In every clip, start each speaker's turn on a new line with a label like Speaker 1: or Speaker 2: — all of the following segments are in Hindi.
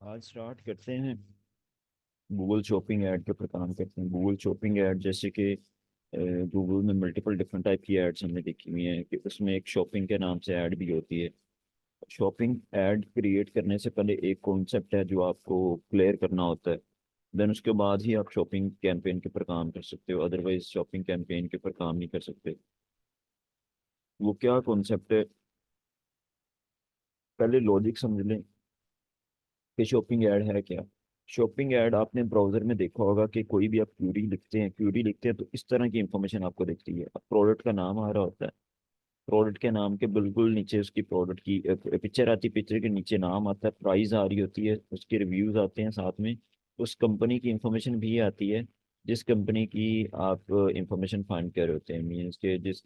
Speaker 1: आज स्टार्ट करते हैं। गूगल शॉपिंग ऐड के ऊपर काम करते हैं। गूगल शॉपिंग ऐड जैसे कि गूगल में मल्टीपल डिफरेंट टाइप की एड्स हमने देखी हुई हैं कि उसमें एक शॉपिंग के नाम से ऐड भी होती है। शॉपिंग ऐड क्रिएट करने से पहले एक कॉन्सेप्ट है जो आपको क्लियर करना होता है। देन उसके बाद ही आप शॉपिंग कैंपेन के ऊपर काम कर सकते हो, अदरवाइज शॉपिंग कैंपेन के ऊपर काम नहीं कर सकते। वो क्या कॉन्सेप्ट है, पहले लॉजिक समझ लें कि शॉपिंग ऐड है क्या। शॉपिंग ऐड आपने ब्राउजर में देखा होगा कि कोई भी आप क्यूरी लिखते हैं तो इस तरह की इंफॉर्मेशन आपको दिखती है। अब प्रोडक्ट का नाम आ रहा होता है, प्रोडक्ट के नाम के बिल्कुल नीचे उसकी प्रोडक्ट की पिक्चर आती है, पिक्चर के नीचे नाम आता है, प्राइस आ रही होती है, उसके रिव्यूज आते हैं, साथ में उस कंपनी की इंफॉर्मेशन भी आती है जिस कंपनी की आप इंफॉर्मेशन फाइंड कर रहे होते हैं। मीन्स के जिस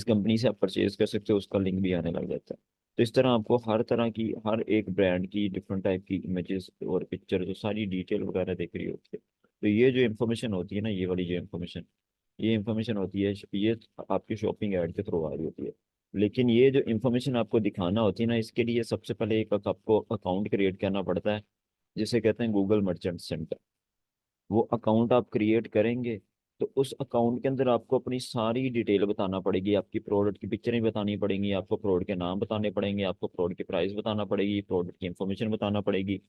Speaker 1: कंपनी से आप परचेज कर सकते हो उसका लिंक भी आने लग जाता है। तो इस तरह आपको हर तरह की, हर एक ब्रांड की डिफरेंट टाइप की इमेजेस और पिक्चर, जो सारी डिटेल वगैरह दिख रही होती है। तो ये जो इन्फॉर्मेशन होती है ना, ये वाली जो इन्फॉर्मेशन, ये इन्फॉर्मेशन होती है, ये आपकी शॉपिंग ऐड के थ्रू आ रही होती है। लेकिन ये जो इन्फॉर्मेशन आपको दिखाना होती है ना, इसके लिए सबसे पहले एक आपको अकाउंट क्रिएट करना पड़ता है, जिसे कहते हैं गूगल मर्चेंट सेंटर। वो अकाउंट आप क्रिएट करेंगे तो उस अकाउंट के अंदर आपको अपनी सारी डिटेल बताना पड़ेगी, आपकी प्रोडक्ट की पिक्चरें बतानी पड़ेंगी, आपको प्रोडक्ट के नाम बताने पड़ेंगे, आपको प्रोडक्ट की प्राइस बताना पड़ेगी, प्रोडक्ट की इंफॉर्मेशन बताना पड़ेगी।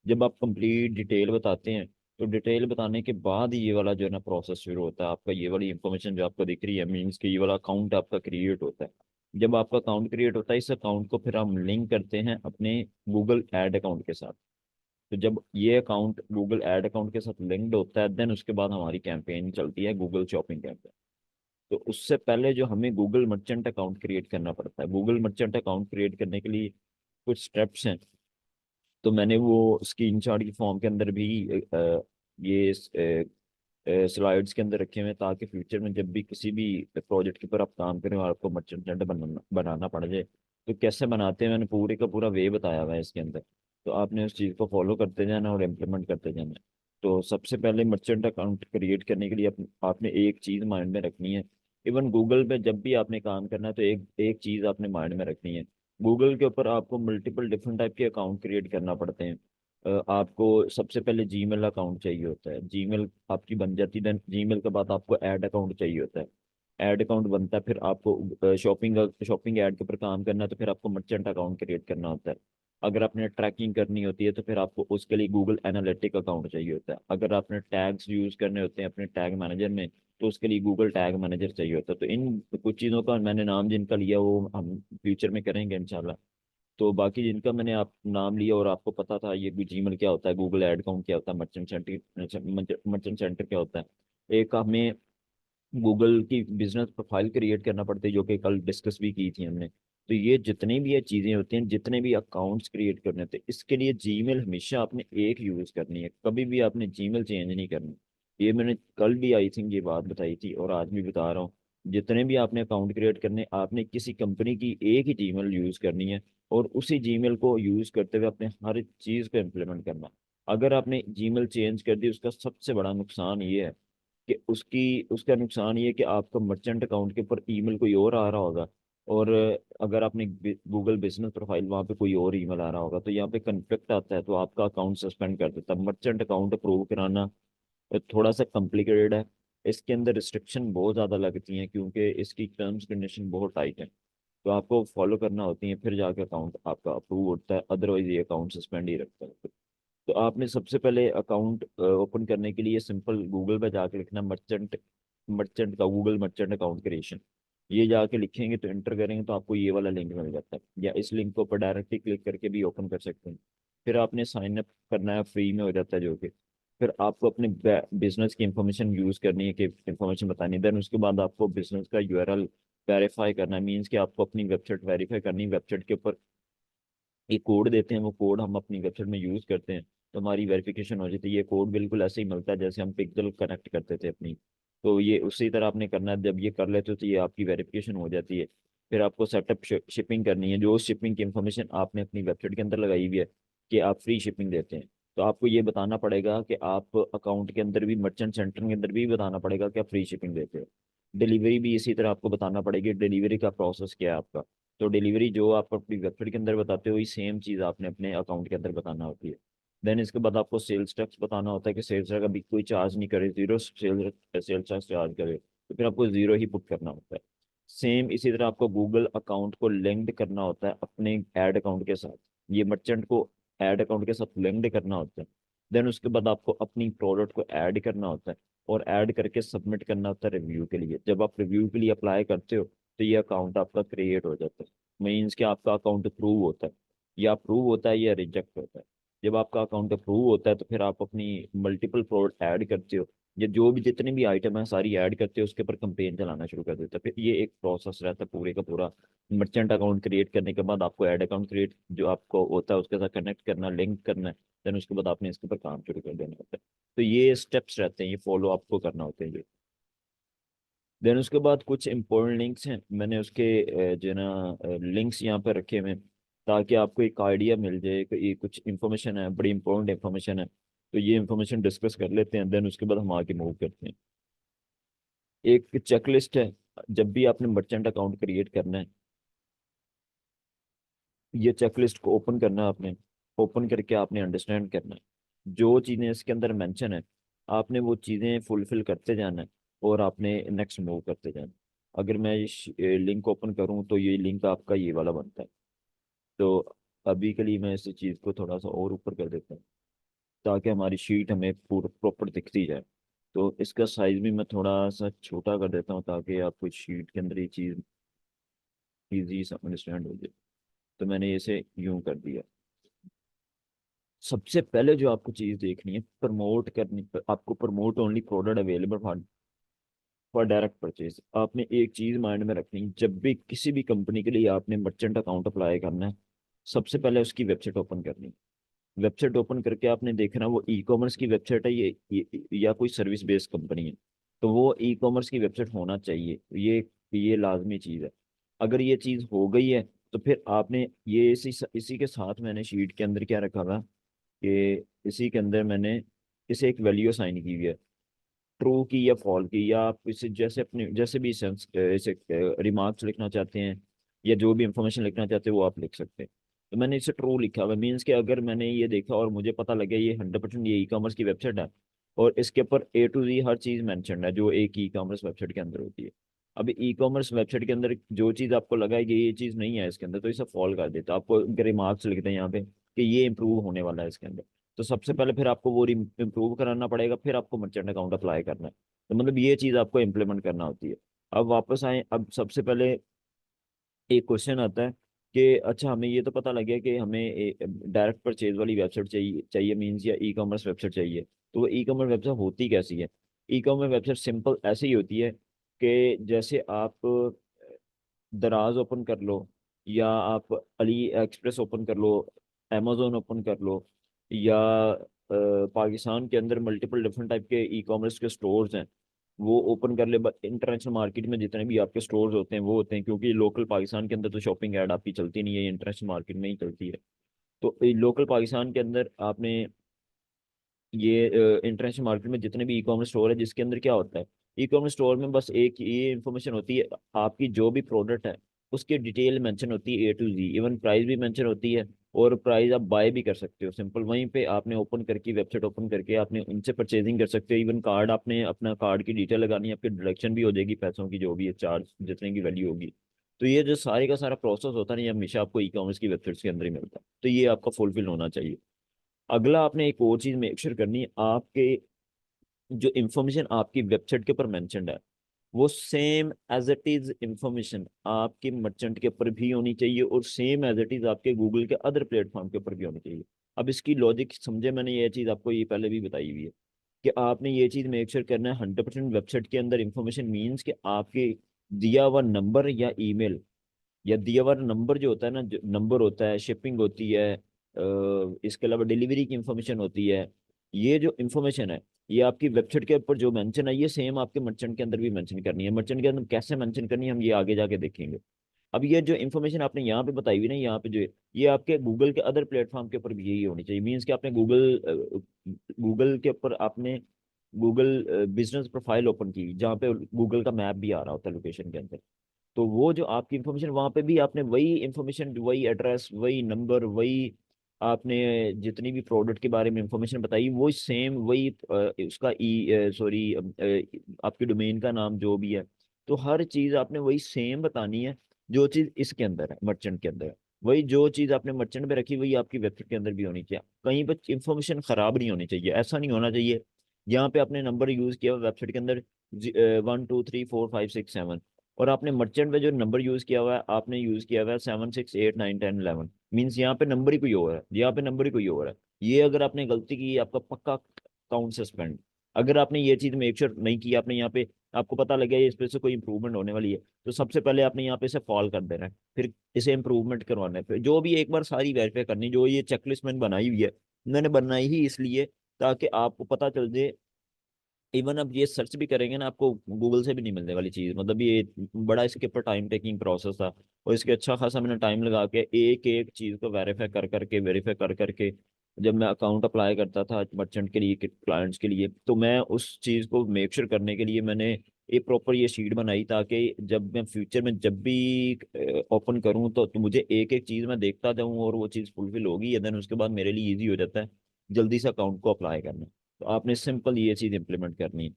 Speaker 1: जब आप कंप्लीट डिटेल बताते हैं तो डिटेल बताने के बाद ये वाला जो है ना प्रोसेस शुरू होता है। आपका ये वाली इंफॉर्मेशन जो आपको दिख रही है, मीन्स कि ये वाला अकाउंट आपका क्रिएट होता है। जब आपका अकाउंट क्रिएट होता है, इस अकाउंट को फिर हम लिंक करते हैं अपने गूगल एड अकाउंट के साथ। तो जब ये अकाउंट गूगल एड अकाउंट के साथ लिंक्ड होता है, देन उसके बाद हमारी कैंपेन चलती है गूगल शॉपिंग कैंपेन। तो उससे पहले जो हमें गूगल मर्चेंट अकाउंट क्रिएट करना पड़ता है, गूगल मर्चेंट अकाउंट क्रिएट करने के लिए कुछ स्टेप्स हैं। तो मैंने वो स्क्रीनशॉट की फॉर्म के अंदर भी ये स्लाइड्स के अंदर रखे हुए हैं, ताकि फ्यूचर में जब भी किसी भी प्रोजेक्ट के ऊपर आप काम करें और आपको मर्चेंट सेंटर बनाना पड़ जाए तो कैसे बनाते हैं, मैंने पूरे का पूरा वे बताया हुआ है इसके अंदर। तो आपने उस चीज़ को फॉलो करते जाना और इम्प्लीमेंट करते जाना। तो सबसे पहले मर्चेंट अकाउंट क्रिएट करने के लिए आपने एक चीज़ माइंड में रखनी है। इवन गूगल पे जब भी आपने काम करना है तो एक एक चीज़ आपने माइंड में रखनी है। गूगल के ऊपर आपको मल्टीपल डिफरेंट टाइप के अकाउंट क्रिएट करना पड़ते हैं। आपको सबसे पहले जीमेल अकाउंट चाहिए होता है, जीमेल आपकी बन जाती है। जीमेल के बाद आपको ऐड अकाउंट चाहिए होता है, ऐड अकाउंट बनता है। फिर आपको शॉपिंग शॉपिंग ऐड के ऊपर काम करना है तो फिर आपको मर्चेंट अकाउंट क्रिएट करना होता है। अगर आपने ट्रैकिंग करनी होती है तो फिर आपको उसके लिए गूगल एनालिटिक अकाउंट चाहिए होता है। अगर आपने टैग्स यूज करने होते हैं अपने टैग मैनेजर में तो उसके लिए गूगल टैग मैनेजर चाहिए होता है। तो इन कुछ चीज़ों का मैंने नाम जिनका लिया वो हम फ्यूचर में करेंगे इंशाल्लाह। तो बाकी जिनका मैंने आप नाम लिया और आपको पता था ये जीमेल क्या होता है, गूगल एड अकाउंट क्या होता है, मर्चेंट सेंटर क्या होता है, एक हमें गूगल की बिजनेस प्रोफाइल क्रिएट करना पड़ती है जो कि कल डिस्कस भी की थी हमने। तो ये जितनी भी ये चीज़ें होती हैं, जितने भी अकाउंट्स क्रिएट करने होते हैं, इसके लिए जीमेल हमेशा आपने एक यूज़ करनी है, कभी भी आपने जीमेल चेंज नहीं करनी। ये मैंने कल भी आई थिंक ये बात बताई थी और आज भी बता रहा हूँ। जितने भी आपने अकाउंट क्रिएट करने, आपने किसी कंपनी की एक ही जीमेल यूज़ करनी है और उसी जीमेल को यूज़ करते हुए अपने हर चीज़ को इम्प्लीमेंट करना। अगर आपने जीमेल चेंज कर दी, उसका सबसे बड़ा नुकसान ये है कि उसका नुकसान ये है कि आपका मर्चेंट अकाउंट के ऊपर ईमेल कोई और आ रहा होगा, और अगर आपने गूगल बिजनेस प्रोफाइल वहाँ पे कोई और ईमेल आ रहा होगा तो यहाँ पे कन्फ्लिक्ट आता है, तो आपका अकाउंट सस्पेंड कर देता है। मर्चेंट अकाउंट अप्रूव कराना थोड़ा सा कॉम्प्लिकेटेड है। इसके अंदर रिस्ट्रिक्शन बहुत ज़्यादा लगती हैं क्योंकि इसकी टर्म्स कंडीशन बहुत टाइट है। तो आपको फॉलो करना होती है, फिर जाके अकाउंट आपका अप्रूव होता है, अदरवाइज ये अकाउंट सस्पेंड ही रखता है। तो आपने सबसे पहले अकाउंट ओपन करने के लिए सिंपल गूगल पे जाके लिखना मर्चेंट, मर्चेंट का गूगल मर्चेंट अकाउंट क्रिएशन। ये जाके लिखेंगे तो इंटर करेंगे तो आपको ये वाला लिंक मिल जाता है, या इस लिंक के ऊपर डायरेक्टली क्लिक करके भी ओपन कर सकते हैं। फिर आपने साइन अप करना है, फ्री में हो जाता है जो कि। फिर आपको अपने बिजनेस की इंफॉर्मेशन यूज करनी है, कि इंफॉर्मेशन बतानी है। देन उसके बाद आपको बिजनेस का यूआरएल वेरीफाई करना है, मीन्स कि आपको अपनी वेबसाइट वेरीफाई करनी है। वेबसाइट के ऊपर एक कोड देते हैं, वो कोड हम अपनी वेबसाइट में यूज करते हैं तो हमारी वेरिफिकेशन हो जाती है। ये कोड बिल्कुल ऐसे ही मिलता है जैसे हम पिक्सल कनेक्ट करते थे अपनी। तो ये उसी तरह आपने करना है, जब ये कर लेते हो तो ये आपकी वेरिफिकेशन हो जाती है। फिर आपको सेटअप शिपिंग करनी है, जो शिपिंग की इंफॉर्मेशन आपने अपनी वेबसाइट के अंदर लगाई हुई है कि आप फ्री शिपिंग देते हैं। तो आपको ये बताना पड़ेगा कि आप अकाउंट के अंदर भी, मर्चेंट सेंटर के अंदर भी बताना पड़ेगा कि आप फ्री शिपिंग देते हो। डिलीवरी भी इसी तरह आपको बताना पड़ेगी, डिलीवरी का प्रोसेस क्या है आपका। तो डिलीवरी जो आप अपनी वेबसाइट के अंदर बताते हो वही सेम चीज़ आपने अपने अकाउंट के अंदर बताना होती है। देन इसके बाद आपको सेल्स टैक्स बताना होता है कि सेल्स टैक्स अभी कोई चार्ज नहीं करे, जीरो सेल्स टैक्स चार्ज करे, तो फिर आपको जीरो ही पुट करना होता है। सेम इसी तरह आपको गूगल अकाउंट को लिंक्ड करना होता है अपने ऐड अकाउंट के साथ, ये मर्चेंट को ऐड अकाउंट के साथ लिंक्ड करना होता है। देन उसके बाद आपको अपनी प्रोडक्ट को ऐड करना होता है और ऐड करके सबमिट करना होता है रिव्यू के लिए। जब आप रिव्यू के लिए अप्लाई करते हो तो ये अकाउंट आपका क्रिएट हो जाता है, मीन्स कि आपका अकाउंट अप्रूव होता है, या अप्रूव होता है या रिजेक्ट होता है। जब आपका अकाउंट अप्रूव होता है तो फिर आप अपनी मल्टीपल प्रोडक्ट ऐड करते हो, या जो भी जितने भी आइटम है सारी ऐड करते हो, उसके ऊपर कंपेन चलाना शुरू कर देते हो। फिर ये एक प्रोसेस रहता है पूरे का पूरा। मर्चेंट अकाउंट क्रिएट करने के बाद आपको ऐड अकाउंट क्रिएट जो आपको होता है उसके साथ कनेक्ट करना, लिंक करना है। देन उसके बाद आपने इसके ऊपर काम शुरू कर देना होता है। तो ये स्टेप्स रहते हैं, ये फॉलो आपको करना होते हैं ये। देन उसके बाद कुछ इंपॉर्टेंट लिंक्स हैं, मैंने उसके जो है ना लिंक्स यहाँ पे रखे हुए हैं ताकि आपको एक आइडिया मिल जाए कि ये कुछ इन्फॉर्मेशन है, बड़ी इंपॉर्टेंट इन्फॉर्मेशन है। तो ये इन्फॉर्मेशन डिस्कस कर लेते हैं, देन उसके बाद हम आगे मूव करते हैं। एक चेकलिस्ट है, जब भी आपने मर्चेंट अकाउंट क्रिएट करना है, ये चेकलिस्ट को ओपन करना है आपने। ओपन करके आपने अंडरस्टैंड करना है जो चीज़ें इसके अंदर मेंशन है, आपने वो चीज़ें फुलफिल करते जाना है और आपने नेक्स्ट मूव करते जाना है। अगर मैं ये लिंक ओपन करूँ तो ये लिंक आपका ये वाला बनता है। तो अभी के लिए मैं इस चीज़ को थोड़ा सा और ऊपर कर देता हूँ ताकि हमारी शीट हमें पूरा प्रॉपर दिखती जाए। तो इसका साइज भी मैं थोड़ा सा छोटा कर देता हूँ ताकि आपको शीट के अंदर ये चीज़ ईजी से अंडरस्टैंड हो जाए। तो मैंने इसे यूं कर दिया। सबसे पहले जो आपको चीज देखनी है, प्रमोट करनी, आपको promote only product available for direct purchase. आपने एक चीज माइंड में रखनी है, जब भी किसी भी कंपनी के लिए आपने मर्चेंट अकाउंट अप्लाई करना है, सबसे पहले उसकी वेबसाइट ओपन करनी है। वेबसाइट ओपन करके आपने देखना वो ई कॉमर्स की वेबसाइट है या कोई सर्विस बेस्ड कंपनी है। तो वो ई कॉमर्स की वेबसाइट होना चाहिए, ये लाजमी चीज़ है। अगर ये चीज़ हो गई है तो फिर आपने ये इसी इसी के साथ मैंने शीट के अंदर क्या रखा था कि इसी के अंदर मैंने इसे एक वैल्यू असाइन की हुई है, ट्रू की या फॉल की, या आप इसे जैसे अपने जैसे भी सेंस इसे रिमार्क्स लिखना चाहते हैं या जो भी इंफॉर्मेशन लिखना चाहते हैं वो आप लिख सकते हैं। तो मैंने इसे ट्रू लिखा हुआ, मीन्स कि अगर मैंने ये देखा और मुझे पता लगे ये 100% ये ई कॉमर्स की वेबसाइट है और इसके ऊपर ए to ji her cheese mention है जो एक ई कॉमर्स वेबसाइट के अंदर होती है। अब ई कॉमर्स वेबसाइट के अंदर जो चीज़ आपको लगा है कि ये चीज़ नहीं है इसके अंदर, तो इसे फॉल कर देता है। आपको रिमार्क्स लिखते हैं यहाँ पे कि ये इंप्रूव होने वाला है इसके अंदर। तो सबसे पहले फिर आपको वो इम्प्रूव कराना पड़ेगा, फिर आपको मर्चेंट अकाउंट अप्लाई करना है। तो मतलब ये चीज आपको इम्प्लीमेंट करना होती है। अब वापस आए, अब सबसे पहले एक क्वेश्चन आता है कि अच्छा हमें ये तो पता लग गया कि हमें डायरेक्ट परचेज वाली वेबसाइट चाहिए चाहिए मीन्स या ई कॉमर्स वेबसाइट चाहिए। तो वो ई कॉमर्स वेबसाइट होती कैसी है? ई कॉमर्स वेबसाइट सिंपल ऐसे ही होती है कि जैसे आप दराज ओपन कर लो, या आप अली एक्सप्रेस ओपन कर लो, अमेजोन ओपन कर लो, या पाकिस्तान के अंदर मल्टीपल डिफरेंट टाइप के ई कॉमर्स के स्टोर्स हैं वो ओपन कर ले। इंटरनेशनल मार्केट में जितने भी आपके स्टोर्स होते हैं वो होते हैं, क्योंकि लोकल पाकिस्तान के अंदर तो शॉपिंग ऐड आपकी चलती नहीं है, इंटरनेशनल मार्केट में ही चलती है। तो लोकल पाकिस्तान के अंदर आपने ये इंटरनेशनल मार्केट में जितने भी ई कॉमर्स स्टोर है, जिसके अंदर क्या होता है, ई कॉमर्स स्टोर में बस एक ये इन्फॉर्मेशन होती है, आपकी जो भी प्रोडक्ट है उसकी डिटेल मेंशन होती है ए टू जी, इवन प्राइस भी मेंशन होती है, और प्राइस आप बाय भी कर सकते हो सिंपल वहीं पे आपने ओपन करके वेबसाइट ओपन करके आपने उनसे परचेजिंग कर सकते हो। इवन कार्ड आपने अपना कार्ड की डिटेल लगानी है, आपकी डिडक्शन भी हो जाएगी पैसों की जो भी है, चार्ज जितने की वैल्यू होगी। तो ये जो सारे का सारा प्रोसेस होता है ना, ये हमेशा आपको ई कॉमर्स की वेबसाइट्स के अंदर ही मिलता है, तो ये आपका फुलफिल होना चाहिए। अगला आपने एक और चीज मेक श्योर करनी है, आपके जो इंफॉर्मेशन आपकी वेबसाइट के ऊपर मेंशन्ड है वो same as it is information आपके मर्चेंट के ऊपर भी होनी चाहिए, और सेम एज इट इज आपके गूगल के अदर प्लेटफॉर्म के ऊपर भी होनी चाहिए। अब इसकी लॉजिक समझे, मैंने ये चीज आपको ये पहले भी बताई हुई है कि आपने ये चीज मेक श्योर करना है 100% वेबसाइट के अंदर इंफॉर्मेशन मीन्स कि आपके दिया हुआ नंबर या ईमेल, या दिया हुआ नंबर जो होता है ना, जो नंबर होता है, शिपिंग होती है, इसके अलावा डिलीवरी की इंफॉर्मेशन होती है, ये जो इंफॉर्मेशन है ये आपकी वेबसाइट के ऊपर जो मेंशन है ये सेम आपके मर्चेंट के अंदर भी मेंशन करनी है। मर्चेंट के अंदर कैसे मेंशन करनी है हम ये आगे जाके देखेंगे। अब ये जो इन्फॉर्मेशन आपने यहाँ पे बताई हुई ना, यहाँ पे जो है ये आपके गूगल के अदर प्लेटफॉर्म के ऊपर भी यही होनी चाहिए। मीन्स कि आपने गूगल के ऊपर आपने गूगल बिजनेस प्रोफाइल ओपन की जहाँ पे गूगल का मैप भी आ रहा होता है लोकेशन के अंदर। तो वो जो आपकी इंफॉर्मेशन, वहां पे भी आपने वही इंफॉर्मेशन, वही एड्रेस, वही नंबर, वही आपने जितनी भी प्रोडक्ट के बारे में इंफॉर्मेशन बताई, वो सेम वही उसका सॉरी आपके डोमेन का नाम जो भी है, तो हर चीज आपने वही सेम बतानी है जो चीज इसके अंदर है, मर्चेंट के अंदर है। वही जो चीज आपने मर्चेंट में रखी वही आपकी वेबसाइट के अंदर भी होनी चाहिए। कहीं पर इंफॉर्मेशन खराब नहीं होनी चाहिए, ऐसा नहीं होना चाहिए यहाँ पे आपने नंबर यूज किया वेबसाइट के अंदर 1 2 3 4 5 6 7, और आपने मर्चेंट में जो नंबर यूज किया हुआ है आपने यूज किया हुआ है 7 6 8 9 10 11, मीन्स यहाँ पे नंबर ही कोई और है, यहाँ पे नंबर ही कोई और है। ये अगर आपने गलती की आपका पक्का अकाउंट सस्पेंड। अगर आपने ये चीज मेक श्योर नहीं की, आपने यहाँ पे आपको पता लग गया इस पे से कोई इंप्रूवमेंट होने वाली है, तो सबसे पहले आपने यहाँ पे से फॉल कर देना है, फिर इसे इंप्रूवमेंट करवाना है, फिर जो भी एक बार सारी वेरीफाई करनी। जो ये चेकलिस्ट मैंने बनाई हुई है, मैंने बनाई ही इसलिए ताकि आपको पता चल जाए। इवन अब ये सर्च भी करेंगे ना, आपको गूगल से भी नहीं मिलने वाली चीज, मतलब ये बड़ा इसके ऊपर टाइम टेकिंग प्रोसेस था, और इसके अच्छा खासा मैंने टाइम लगा के एक एक चीज को वेरीफाई कर करके जब मैं अकाउंट अप्लाई करता था मर्चेंट के लिए, क्लाइंट्स के लिए, तो मैं उस चीज को मेक श्योर करने के लिए मैंने एक प्रॉपर ये शीट बनाई, ताकि जब मैं फ्यूचर में जब भी ओपन करूं तो मुझे एक एक चीज मैं देखता जाऊं और वो चीज फुलफिल होगी, देन उसके बाद मेरे लिए इजी हो जाता है जल्दी से अकाउंट को अप्लाई करना। तो आपने सिंपल ये चीज इंप्लीमेंट करनी है।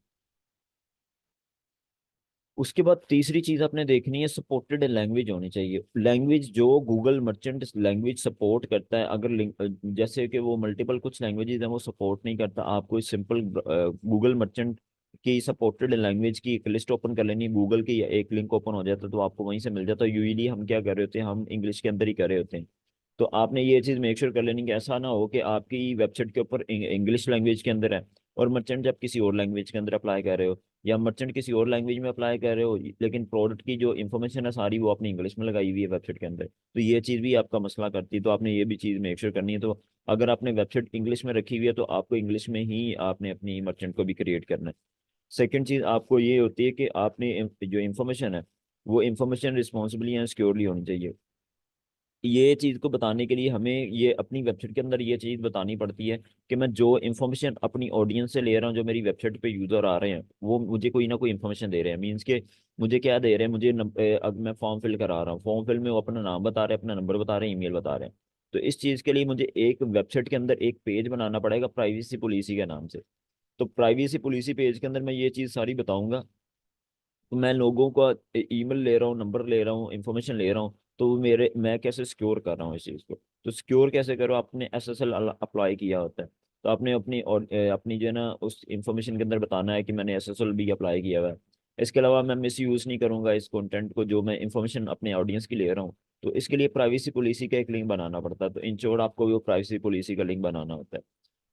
Speaker 1: उसके बाद तीसरी चीज आपने देखनी है, सपोर्टेड लैंग्वेज होनी चाहिए। लैंग्वेज जो गूगल मर्चेंट लैंग्वेज सपोर्ट करता है, अगर जैसे कि वो मल्टीपल कुछ लैंग्वेजेस हैं वो सपोर्ट नहीं करता, आपको सिंपल गूगल मर्चेंट की सपोर्टेड लैंग्वेज की एक लिस्ट ओपन कर लेनी, गूगल की एक लिंक ओपन हो जाता है तो आपको वहीं से मिल जाता है। यूजली हम क्या कर रहे होते हैं, हम इंग्लिश के अंदर ही कर रहे होते हैं। तो आपने ये चीज मेक श्योर कर लेनी कि ऐसा ना हो कि आपकी वेबसाइट के ऊपर इंग्लिश लैंग्वेज के अंदर है और मर्चेंट जब किसी और लैंग्वेज के अंदर अप्लाई कर रहे हो, या मर्चेंट किसी और लैंग्वेज में अप्लाई कर रहे हो, लेकिन प्रोडक्ट की जो इन्फॉर्मेशन है सारी वो आपने इंग्लिश में लगाई हुई है वेबसाइट के अंदर, तो ये चीज़ भी आपका मसला करती है। तो आपने ये भी चीज़ मेक श्योर करनी है। तो अगर आपने वेबसाइट इंग्लिश में रखी हुई है तो आपको इंग्लिश में ही आपने अपनी मर्चेंट को भी क्रिएट करना है। सेकेंड चीज़ आपको ये होती है कि आपने जो इन्फॉर्मेशन है वो इन्फॉर्मेशन रिस्पॉन्सिबली एंड सिक्योरली होनी चाहिए। ये चीज को बताने के लिए हमें ये अपनी वेबसाइट के अंदर ये चीज बतानी पड़ती है कि मैं जो इन्फॉर्मेशन अपनी ऑडियंस से ले रहा हूँ, जो मेरी वेबसाइट पे यूजर आ रहे हैं वो मुझे कोई ना कोई इन्फॉर्मेशन दे रहे हैं। मीन्स के मुझे क्या दे रहे हैं, मुझे अब मैं फॉर्म फिल करा रहा हूँ, फॉर्म फिल में वो अपना नाम बता रहे हैं, अपना नंबर बता रहे हैं, ईमेल बता रहे हैं। तो इस चीज के लिए मुझे एक वेबसाइट के अंदर एक पेज बनाना पड़ेगा प्राइवेसी पॉलिसी के नाम से। तो प्राइवेसी पॉलिसी पेज के अंदर मैं ये चीज सारी बताऊंगा। तो मैं लोगों का ईमेल ले रहा हूँ, नंबर ले रहा हूँ, इंफॉर्मेशन ले रहा हूँ, तो मेरे मैं कैसे सिक्योर कर रहा हूँ इस चीज़ को। तो सिक्योर कैसे करो, आपने एसएसएल अप्लाई किया होता है, तो आपने अपनी और अपनी जो है ना उस इंफॉर्मेशन के अंदर बताना है कि मैंने एसएसएल भी अप्लाई किया हुआ है। इसके अलावा मैं मिस यूज़ नहीं करूंगा इस कंटेंट को जो मैं इंफॉर्मेशन अपने ऑडियंस की ले रहा हूँ। तो इसके लिए प्राइवेसी पॉलिसी का एक लिंक बनाना पड़ता है, तो इन शॉर्ट आपको वो प्राइवेसी पॉलिसी का लिंक बनाना होता है।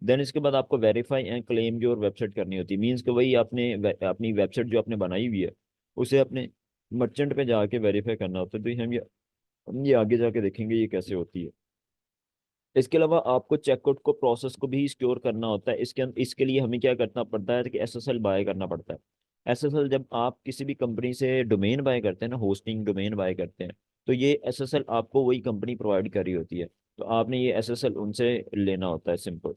Speaker 1: देन इसके बाद आपको verify and claim your website करनी होती है। मीन्स कि वही आपने अपनी वेबसाइट जो आपने बनाई हुई है उसे अपने मर्चेंट पे जाके वेरीफाई करना होता है। तो हम ये आगे जाके देखेंगे ये कैसे होती है। इसके अलावा आपको चेकआउट को प्रोसेस को भी सिक्योर करना होता है। इसके लिए हमें क्या करना पड़ता है कि एसएसएल बाय करना पड़ता है। एसएसएल जब आप किसी भी कंपनी से डोमेन बाय करते हैं ना, होस्टिंग डोमेन बाय करते हैं, तो ये एसएसएल आपको वही कंपनी प्रोवाइड कर रही होती है। तो आपने ये एसएसएल उनसे लेना होता है, सिंपल।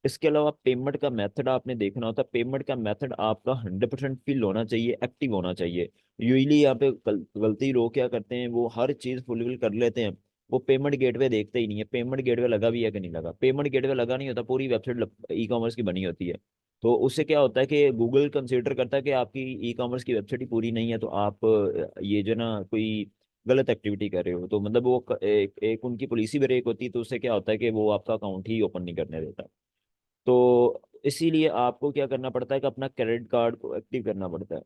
Speaker 1: इसके अलावा पेमेंट का मेथड आपने देखना होता है। पेमेंट का मेथड आपका 100% फिल होना चाहिए, एक्टिव होना चाहिए। यूजली यहाँ पे गलती लोग क्या करते हैं, वो हर चीज फुलफिल कर लेते हैं, वो पेमेंट गेटवे देखते ही नहीं है, पेमेंट गेटवे लगा भी है कि नहीं लगा। पेमेंट गेटवे लगा नहीं होता, पूरी वेबसाइट ई कॉमर्स की बनी होती है। तो उससे क्या होता है कि गूगल कंसिडर करता है कि आपकी ई कॉमर्स की वेबसाइट ही पूरी नहीं है, तो आप ये जो ना कोई गलत एक्टिविटी कर रहे हो, तो मतलब वो एक उनकी पॉलिसी ब्रेक होती है। तो उससे क्या होता है कि वो आपका अकाउंट ही ओपन नहीं करने देता। तो इसीलिए आपको क्या करना पड़ता है कि अपना क्रेडिट कार्ड को एक्टिव करना पड़ता है।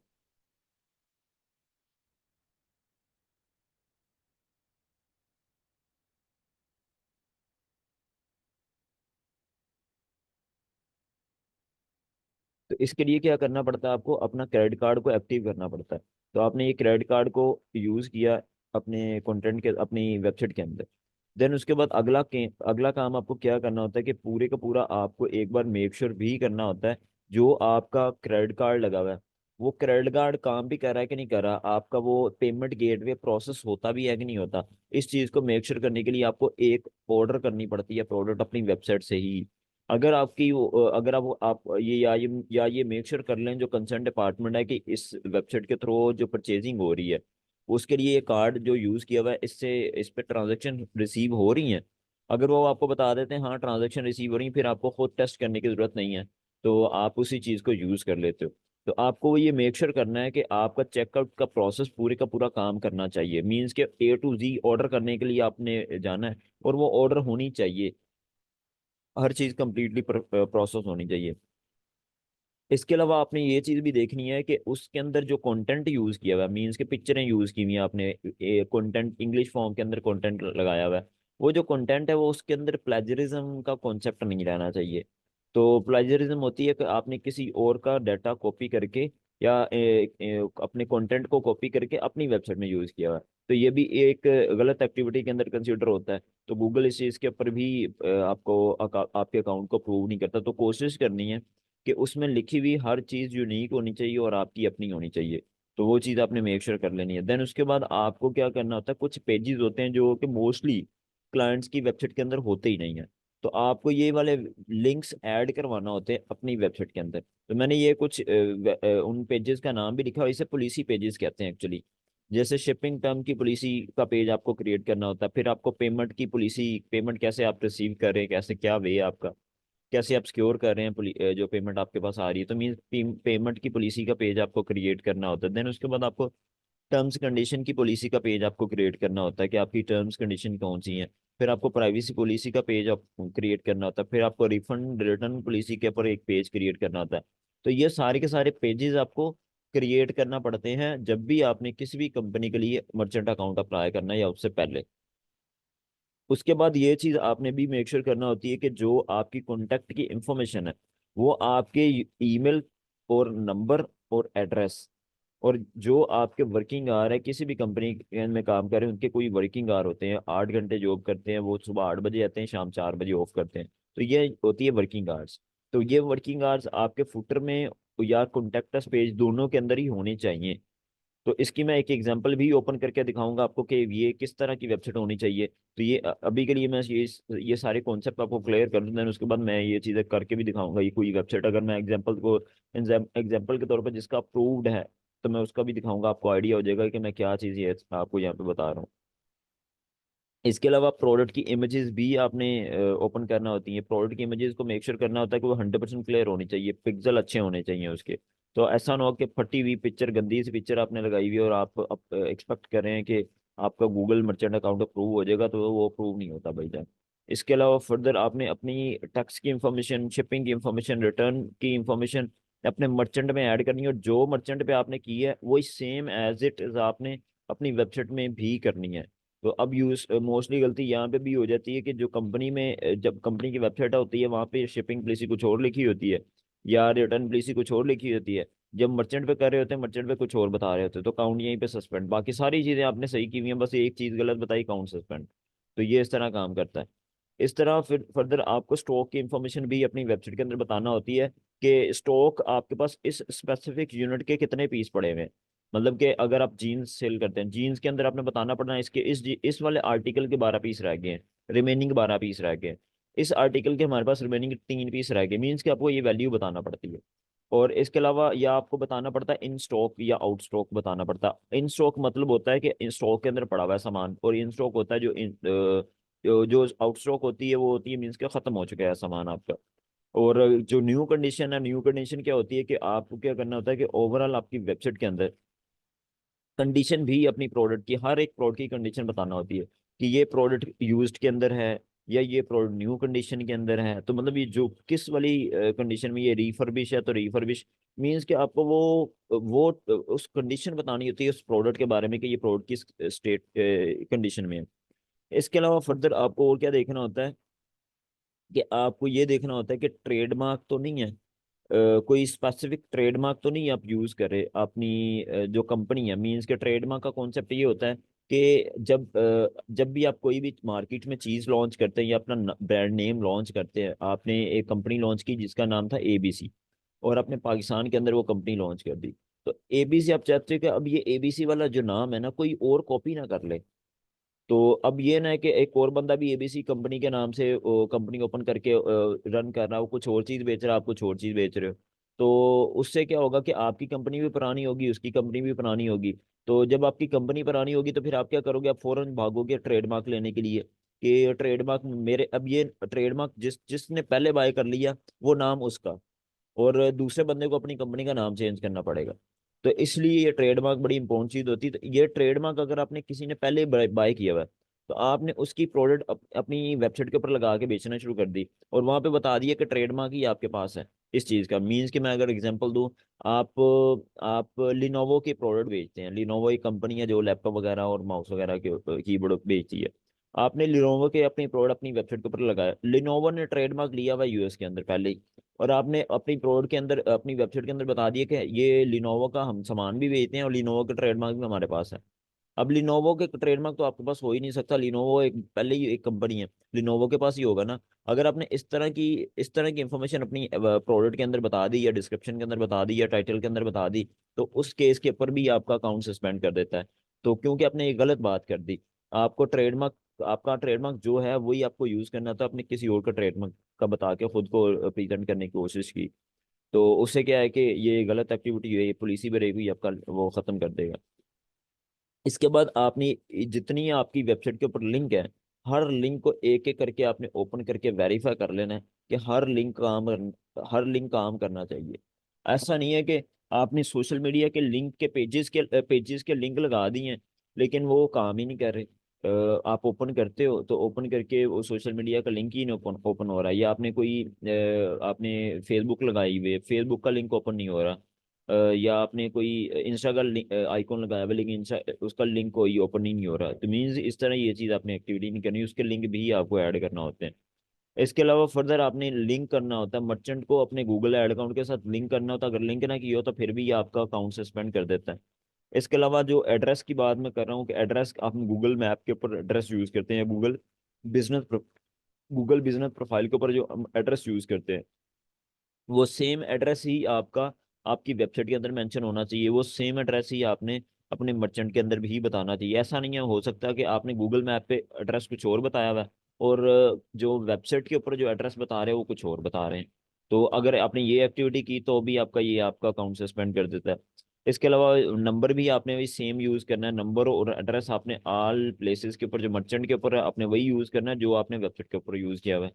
Speaker 1: तो इसके लिए क्या करना पड़ता है, आपको अपना क्रेडिट कार्ड को एक्टिव करना पड़ता है। तो आपने ये क्रेडिट कार्ड को यूज किया अपने कंटेंट के अपनी वेबसाइट के अंदर। देन उसके बाद अगला काम आपको क्या करना होता है कि पूरे का पूरा आपको एक बार मेक श्योर भी करना होता है जो आपका क्रेडिट कार्ड लगा हुआ है वो क्रेडिट कार्ड काम भी कर रहा है कि नहीं कर रहा, आपका वो पेमेंट गेटवे प्रोसेस होता भी है कि नहीं होता। इस चीज को मेक श्योर करने के लिए आपको एक ऑर्डर करनी पड़ती है प्रोडक्ट अपनी वेबसाइट से ही। अगर आपकी अगर आप ये या ये मेक श्योर कर लें जो कंसर्न डिपार्टमेंट है कि इस वेबसाइट के थ्रू जो परचेजिंग हो रही है उसके लिए ये कार्ड जो यूज़ किया हुआ है, इससे इस पे ट्रांजेक्शन रिसीव हो रही हैं। अगर वो आपको बता देते हैं हाँ ट्रांजेक्शन रिसीव हो रही है, फिर आपको खुद टेस्ट करने की ज़रूरत नहीं है, तो आप उसी चीज़ को यूज़ कर लेते हो। तो आपको ये मेक श्योर करना है कि आपका चेकआउट का प्रोसेस पूरे का पूरा काम करना चाहिए। मीन्स के A to Z ऑर्डर करने के लिए आपने जाना है, और वो ऑर्डर होनी चाहिए, हर चीज़ कंप्लीटली प्रोसेस होनी चाहिए। इसके अलावा आपने ये चीज़ भी देखनी है कि उसके अंदर जो कंटेंट यूज़ किया हुआ है, मीन्स के पिक्चरें यूज़ की हुई हैं आपने, कंटेंट इंग्लिश फॉर्म के अंदर कंटेंट लगाया हुआ है, वो जो कंटेंट है वो उसके अंदर प्लेजरिज्म का कॉन्सेप्ट नहीं रहना चाहिए। तो प्लेजरिज्म होती है कि आपने किसी और का डाटा कॉपी करके या अपने कंटेंट को कॉपी करके अपनी वेबसाइट में यूज़ किया हुआ है, तो ये भी एक गलत एक्टिविटी के अंदर कंसिडर होता है। तो गूगल इस चीज़ के ऊपर भी आपके अकाउंट को प्रूव नहीं करता। तो कोशिश करनी है कि उसमें लिखी हुई हर चीज़ यूनिक होनी चाहिए और आपकी अपनी होनी चाहिए। तो वो चीज़ आपने मेक श्योर कर लेनी है। देन उसके बाद आपको क्या करना होता है, कुछ पेजेस होते हैं जो कि मोस्टली क्लाइंट्स की वेबसाइट के अंदर होते ही नहीं है, तो आपको ये वाले लिंक्स ऐड करवाना होते हैं अपनी वेबसाइट के अंदर। तो मैंने ये कुछ उन पेजेस का नाम भी लिखा, और इसे पॉलिसी पेजेस कहते हैं एक्चुअली। जैसे शिपिंग टर्म की पॉलिसी का पेज आपको क्रिएट करना होता है, फिर आपको पेमेंट की पॉलिसी, पेमेंट कैसे आप रिसीव कर रहे हैं, कैसे क्या वे आपका, कैसे आप सिक्योर कर रहे हैं जो पेमेंट आपके पास आ रही है, तो मीन पेमेंट की पॉलिसी का पेज आपको क्रिएट करना होता है। देन उसके बाद आपको टर्म्स कंडीशन की पॉलिसी का पेज आपको क्रिएट करना होता है कि आपकी टर्म्स कंडीशन कौन सी हैं। फिर आपको प्राइवेसी पॉलिसी का पेज आप क्रिएट करना होता है। फिर आपको रिफंड रिटर्न पॉलिसी के ऊपर एक पेज क्रिएट करना होता है। तो ये सारे के सारे पेजेस आपको क्रिएट करना पड़ते हैं जब भी आपने किसी भी कंपनी के लिए मर्चेंट अकाउंट अप्लाई करना है या उससे पहले। उसके बाद ये चीज आपने भी मेक श्योर करना होती है कि जो आपकी कॉन्टैक्ट की इंफॉर्मेशन है वो आपके ईमेल और नंबर और एड्रेस, और जो आपके वर्किंग आवर है, किसी भी कंपनी में काम कर रहे हैं उनके कोई वर्किंग आवर होते हैं, 8 घंटे जॉब करते हैं, वो सुबह 8 बजे आते हैं, शाम 4 बजे ऑफ करते हैं, तो ये होती है वर्किंग आवर्स। तो ये वर्किंग आवर्स आपके फुटर में या कॉन्टेक्ट अस पेज दोनों के अंदर ही होने चाहिए। तो इसकी मैं एक एग्जांपल भी ओपन करके दिखाऊंगा आपको कि ये किस तरह की वेबसाइट होनी चाहिए। तो ये अभी के लिए मैं ये सारे कॉन्सेप्ट आपको क्लियर कर दूं, देन उसके बाद मैं ये चीज़ें करके भी दिखाऊंगा। ये कोई वेबसाइट अगर मैं एग्जांपल के तौर पर जिसका अप्रूव्ड है, तो मैं उसका भी दिखाऊंगा, आपको आइडिया हो जाएगा कि मैं क्या चीज़ ये आपको यहाँ पे बता रहा हूँ। इसके अलावा प्रोडक्ट की इमेजेस भी आपने ओपन करना होती हैं। प्रोडक्ट की इमेजेस को मेक श्योर करना होता है कि वो 100% क्लियर होनी चाहिए, पिक्सल अच्छे होने चाहिए उसके। तो ऐसा ना हो कि फटी हुई पिक्चर, गंदी सी पिक्चर आपने लगाई हुई है और आप एक्सपेक्ट कर रहे हैं कि आपका गूगल मर्चेंट अकाउंट अप्रूव हो जाएगा, तो वो अप्रूव नहीं होता भाईजान। इसके अलावा फर्दर आपने अपनी टैक्स की इंफॉर्मेशन, शिपिंग की इंफॉर्मेशन, रिटर्न की इंफॉर्मेशन अपने मर्चेंट में ऐड करनी है, और जो मर्चेंट पे आपने की है वही सेम एज इट इज आपने अपनी वेबसाइट में भी करनी है। तो अब यूज मोस्टली गलती यहाँ पे भी हो जाती है कि जो कंपनी में जब कंपनी की वेबसाइट होती है वहाँ पे शिपिंग पॉलिसी कुछ और लिखी होती है या रिटर्न पॉलिसी कुछ और लिखी होती है, जब मर्चेंट पे कर रहे होते हैं मर्चेंट पे कुछ और बता रहे होते हैं, तो अकाउंट यहीं पे सस्पेंड। बाकी सारी चीजें आपने सही की हुई हैं, बस एक चीज गलत बताई, अकाउंट सस्पेंड। तो ये इस तरह काम करता है। इस तरह फिर फर्दर आपको स्टॉक की इंफॉर्मेशन भी अपनी वेबसाइट के अंदर बताना होती है कि स्टॉक आपके पास इस स्पेसिफिक यूनिट के कितने पीस पड़े हुए हैं। मतलब कि अगर आप जीन्स सेल करते हैं, जीन्स के अंदर आपने बताना पड़ना है इसके इस वाले आर्टिकल के 12 पीस रह गए हैं, रिमेनिंग 12 पीस रह गए हैं। इस आर्टिकल के हमारे पास रिमेनिंग 3 पीस रह गए, मीन्स कि आपको ये वैल्यू बताना पड़ती है। और इसके अलावा या आपको बताना पड़ता है इन स्टॉक या आउट स्टॉक बताना पड़ता है। इन स्टॉक मतलब होता है कि इन स्टॉक के अंदर पड़ा हुआ है सामान, और इन स्टॉक होता है जो आउट स्टॉक होती है वो होती है मीन्स के खत्म हो चुका है सामान आपका। और जो न्यू कंडीशन है, न्यू कंडीशन क्या होती है कि आपको क्या करना होता है कि ओवरऑल आपकी वेबसाइट के अंदर कंडीशन भी अपनी प्रोडक्ट की, हर एक प्रोडक्ट की कंडीशन बताना होती है कि ये प्रोडक्ट यूज्ड के अंदर है या ये प्रोडक्ट न्यू कंडीशन के अंदर है। तो मतलब ये जो किस वाली कंडीशन में, ये रिफर्बिश है तो रिफर्बिश मींस कि आपको वो उस कंडीशन बतानी होती है उस प्रोडक्ट के बारे में कि ये प्रोडक्ट किस स्टेट कंडीशन में है। इसके अलावा फर्दर आपको और क्या देखना होता है कि आपको ये देखना होता है कि ट्रेडमार्क तो नहीं है, कोई स्पेसिफिक ट्रेडमार्क तो नहीं आप यूज कर रहे अपनी जो कंपनी है। मींस के ट्रेडमार्क का कॉन्सेप्ट ये होता है कि जब भी आप कोई भी मार्केट में चीज लॉन्च करते हैं या अपना ब्रांड नेम लॉन्च करते हैं, आपने एक कंपनी लॉन्च की जिसका नाम था ABC, और आपने पाकिस्तान के अंदर वो कंपनी लॉन्च कर दी। तो ABC आप चाहते हो कि अब ये ABC वाला जो नाम है ना कोई और कॉपी ना कर ले। तो अब ये ना है कि एक और बंदा भी ABC कंपनी के नाम से कंपनी ओपन करके रन कर रहा है, वो कुछ और चीज बेच रहा है, आप कुछ और चीज बेच रहे हो। तो उससे क्या होगा कि आपकी कंपनी भी पुरानी होगी, उसकी कंपनी भी पुरानी होगी। तो जब आपकी कंपनी पुरानी होगी तो फिर आप क्या करोगे, आप फौरन भागोगे ट्रेडमार्क लेने के लिए कि ट्रेडमार्क मेरे, अब ये ट्रेडमार्क जिसने पहले बाय कर लिया वो नाम उसका, और दूसरे बंदे को अपनी कंपनी का नाम चेंज करना पड़ेगा। तो इसलिए ये ट्रेडमार्क बड़ी इंपॉर्टेंट चीज होती है। तो ये ट्रेडमार्क अगर आपने किसी ने पहले बाय किया हुआ है, तो आपने उसकी प्रोडक्ट अपनी वेबसाइट के ऊपर लगा के बेचना शुरू कर दी, और वहां पे बता दिया कि ट्रेडमार्क ही आपके पास है इस चीज का। मीन्स कि मैं अगर एग्जांपल दूं, आप लिनोवो के प्रोडक्ट बेचते हैं, लिनोवो एक कंपनी है जो लैपटॉप वगैरह और माउस वगैरह के कीबोर्ड बेचती है। आपने लिनोवो के अपनी प्रोडक्ट अपनी वेबसाइट के ऊपर लगाया, लिनोवो ने ट्रेडमार्क लिया हुआ यूएस के अंदर पहले ही, और आपने अपनी प्रोडक्ट के अंदर अपनी वेबसाइट के अंदर बता दिया कि ये लिनोवो का हम सामान भी बेचते हैं और लिनोवो के ट्रेडमार्क भी हमारे पास है। अब लिनोवो के ट्रेडमार्क तो आपके पास हो ही नहीं सकता, लिनोवो एक पहले ही एक कंपनी है, लिनोवो के पास ही होगा ना। अगर आपने इस तरह की इंफॉर्मेशन अपनी प्रोडक्ट के अंदर बता दी, या डिस्क्रिप्शन के अंदर बता दी, या टाइटल के अंदर बता दी, तो उस केस के ऊपर भी आपका अकाउंट सस्पेंड कर देता है। तो क्योंकि आपने ये गलत बात कर दी, आपको ट्रेडमार्क, आपका ट्रेडमार्क जो है वही आपको यूज करना था, आपने किसी और का ट्रेडमार्क का बता के खुद को प्रेजेंट करने की कोशिश की। तो उससे क्या है कि ये गलत एक्टिविटी है, ये पुलिस ही भी आपका वो खत्म कर देगा। इसके बाद आपने जितनी आपकी वेबसाइट के ऊपर लिंक है, हर लिंक को एक एक करके आपने ओपन करके वेरीफाई कर लेना है कि हर लिंक काम करना चाहिए। ऐसा नहीं है कि आपने सोशल मीडिया के लिंक के पेजेस के लिंक लगा दिए हैं लेकिन वो काम ही नहीं कर रहे। आप ओपन करते हो तो ओपन करके वो सोशल मीडिया का लिंक ही नहीं ओपन ओपन हो रहा है, या आपने फेसबुक लगाई हुई है, फेसबुक का लिंक ओपन नहीं हो रहा। या आपने कोई इंस्टा का आइकॉन लगाया हुआ लेकिन इंस्टा उसका लिंक कोई ओपन ही नहीं हो रहा, तो मीन्स इस तरह ये चीज़ आपने एक्टिविटी नहीं करनी, उसके लिंक भी आपको ऐड करना होते हैं। इसके अलावा फर्दर आपने लिंक करना होता है, मर्चेंट को अपने गूगल एड अकाउंट के साथ लिंक करना होता है। अगर लिंक ना किया हो तो फिर भी ये आपका अकाउंट सस्पेंड कर देता है। इसके अलावा जो एड्रेस की बात मैं कर रहा हूँ कि एड्रेस आप गूगल मैप के ऊपर एड्रेस यूज करते हैं, बिजनेस गूगल बिजनेस प्रोफाइल के ऊपर जो हम एड्रेस यूज करते हैं, वो सेम एड्रेस ही आपकी वेबसाइट के अंदर मेंशन होना चाहिए। वो सेम एड्रेस ही आपने अपने मर्चेंट के अंदर भी बताना चाहिए। ऐसा नहीं है, हो सकता है कि आपने गूगल मैप पे एड्रेस कुछ और बताया हुआ है और जो वेबसाइट के ऊपर जो एड्रेस बता रहे हैं वो कुछ और बता रहे हैं। तो अगर आपने ये एक्टिविटी की तो भी आपका अकाउंट सस्पेंड कर देता है। इसके अलावा नंबर भी आपने वही सेम यूज करना है, नंबर और एड्रेस आपने ऑल प्लेसेस के ऊपर जो मर्चेंट के ऊपर है आपने वही यूज करना है जो आपने वेबसाइट के ऊपर यूज किया हुआ है।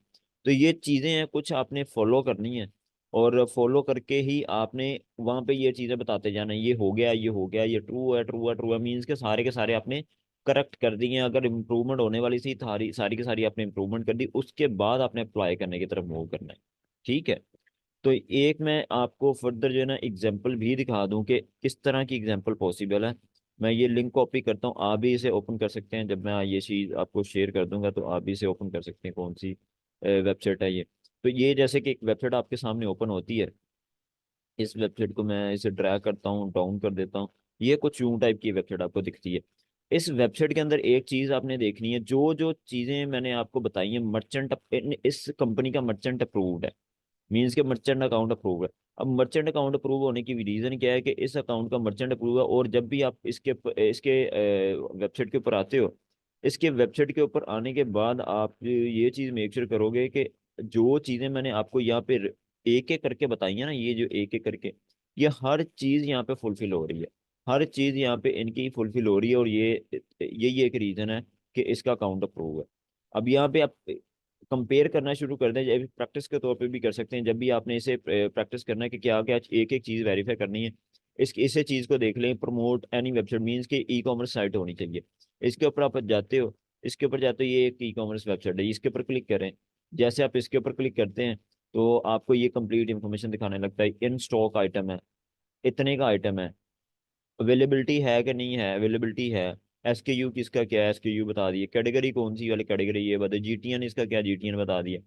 Speaker 1: तो ये चीजें हैं कुछ आपने फॉलो करनी है, और फॉलो करके ही आपने वहां पे ये चीजें बताते जाना, ये हो गया, ये हो गया, ये ट्रू है, ट्रू है, ट्रू है, मीन्स के सारे आपने करेक्ट कर दिए हैं। अगर इम्प्रूवमेंट होने वाली थी सारी की सारी आपने इम्प्रूवमेंट कर दी, उसके बाद आपने अप्लाई करने की तरफ मूव करना है। ठीक है। तो एक मैं आपको फर्दर जो है ना एग्जाम्पल भी दिखा दूं कि किस तरह की एग्जाम्पल पॉसिबल है। मैं ये लिंक कॉपी करता हूँ, आप भी इसे ओपन कर सकते हैं। जब मैं ये चीज़ आपको शेयर कर दूंगा तो आप भी इसे ओपन कर सकते हैं, कौन सी वेबसाइट है ये। तो ये जैसे कि एक वेबसाइट आपके सामने ओपन होती है, इस वेबसाइट को मैं इसे ड्रैग करता हूँ, डाउन कर देता हूँ, ये कुछ यूं टाइप की वेबसाइट आपको दिखती है। इस वेबसाइट के अंदर एक चीज आपने देखनी है, जो जो चीजें मैंने आपको बताई हैं मर्चेंट, इस कंपनी का मर्चेंट अप्रूव्ड है, मीन्स के मर्चेंट अकाउंट अप्रूव है। अब मर्चेंट अकाउंट अप्रूव होने की रीजन क्या है कि इस अकाउंट का मर्चेंट अप्रूव है, और जब भी आप इसके वेबसाइट के ऊपर आते हो, इसके वेबसाइट के ऊपर आने के बाद आप ये चीज मेक श्योर करोगे कि जो चीजें मैंने आपको यहाँ पे एक एक करके बताई है ना, ये जो एक एक करके, ये हर चीज यहाँ पे फुलफिल हो रही है, हर चीज यहाँ पे इनकी फुलफिल हो रही है, और ये यही एक रीजन है कि इसका अकाउंट अप्रूव है। अब यहाँ पे आप कंपेयर करना शुरू कर दें, जब प्रैक्टिस के तौर पे भी कर सकते हैं, जब भी आपने इसे प्रैक्टिस करना है कि क्या क्या एक एक चीज़ वेरीफाई करनी है। इसे चीज़ को देख लें, प्रमोट एनी वेबसाइट मीन्स कि ई कॉमर्स साइट होनी चाहिए। इसके ऊपर आप जाते हो, इसके ऊपर जाते हो, ये एक ई कॉमर्स वेबसाइट है, इसके ऊपर क्लिक करें। जैसे आप इसके ऊपर क्लिक करते हैं तो आपको ये कंप्लीट इन्फॉर्मेशन दिखाने लगता है, इन स्टॉक आइटम है, इतने का आइटम है, अवेलेबिलिटी है कि नहीं है, अवेलेबिलिटी है, एसकेयू किसका क्या है, एसकेयू बता दिए, कैटेगरी कौन सी वाली कैटेगरी ये बता, जीटीएन इसका क्या, जीटीएन बता दिए।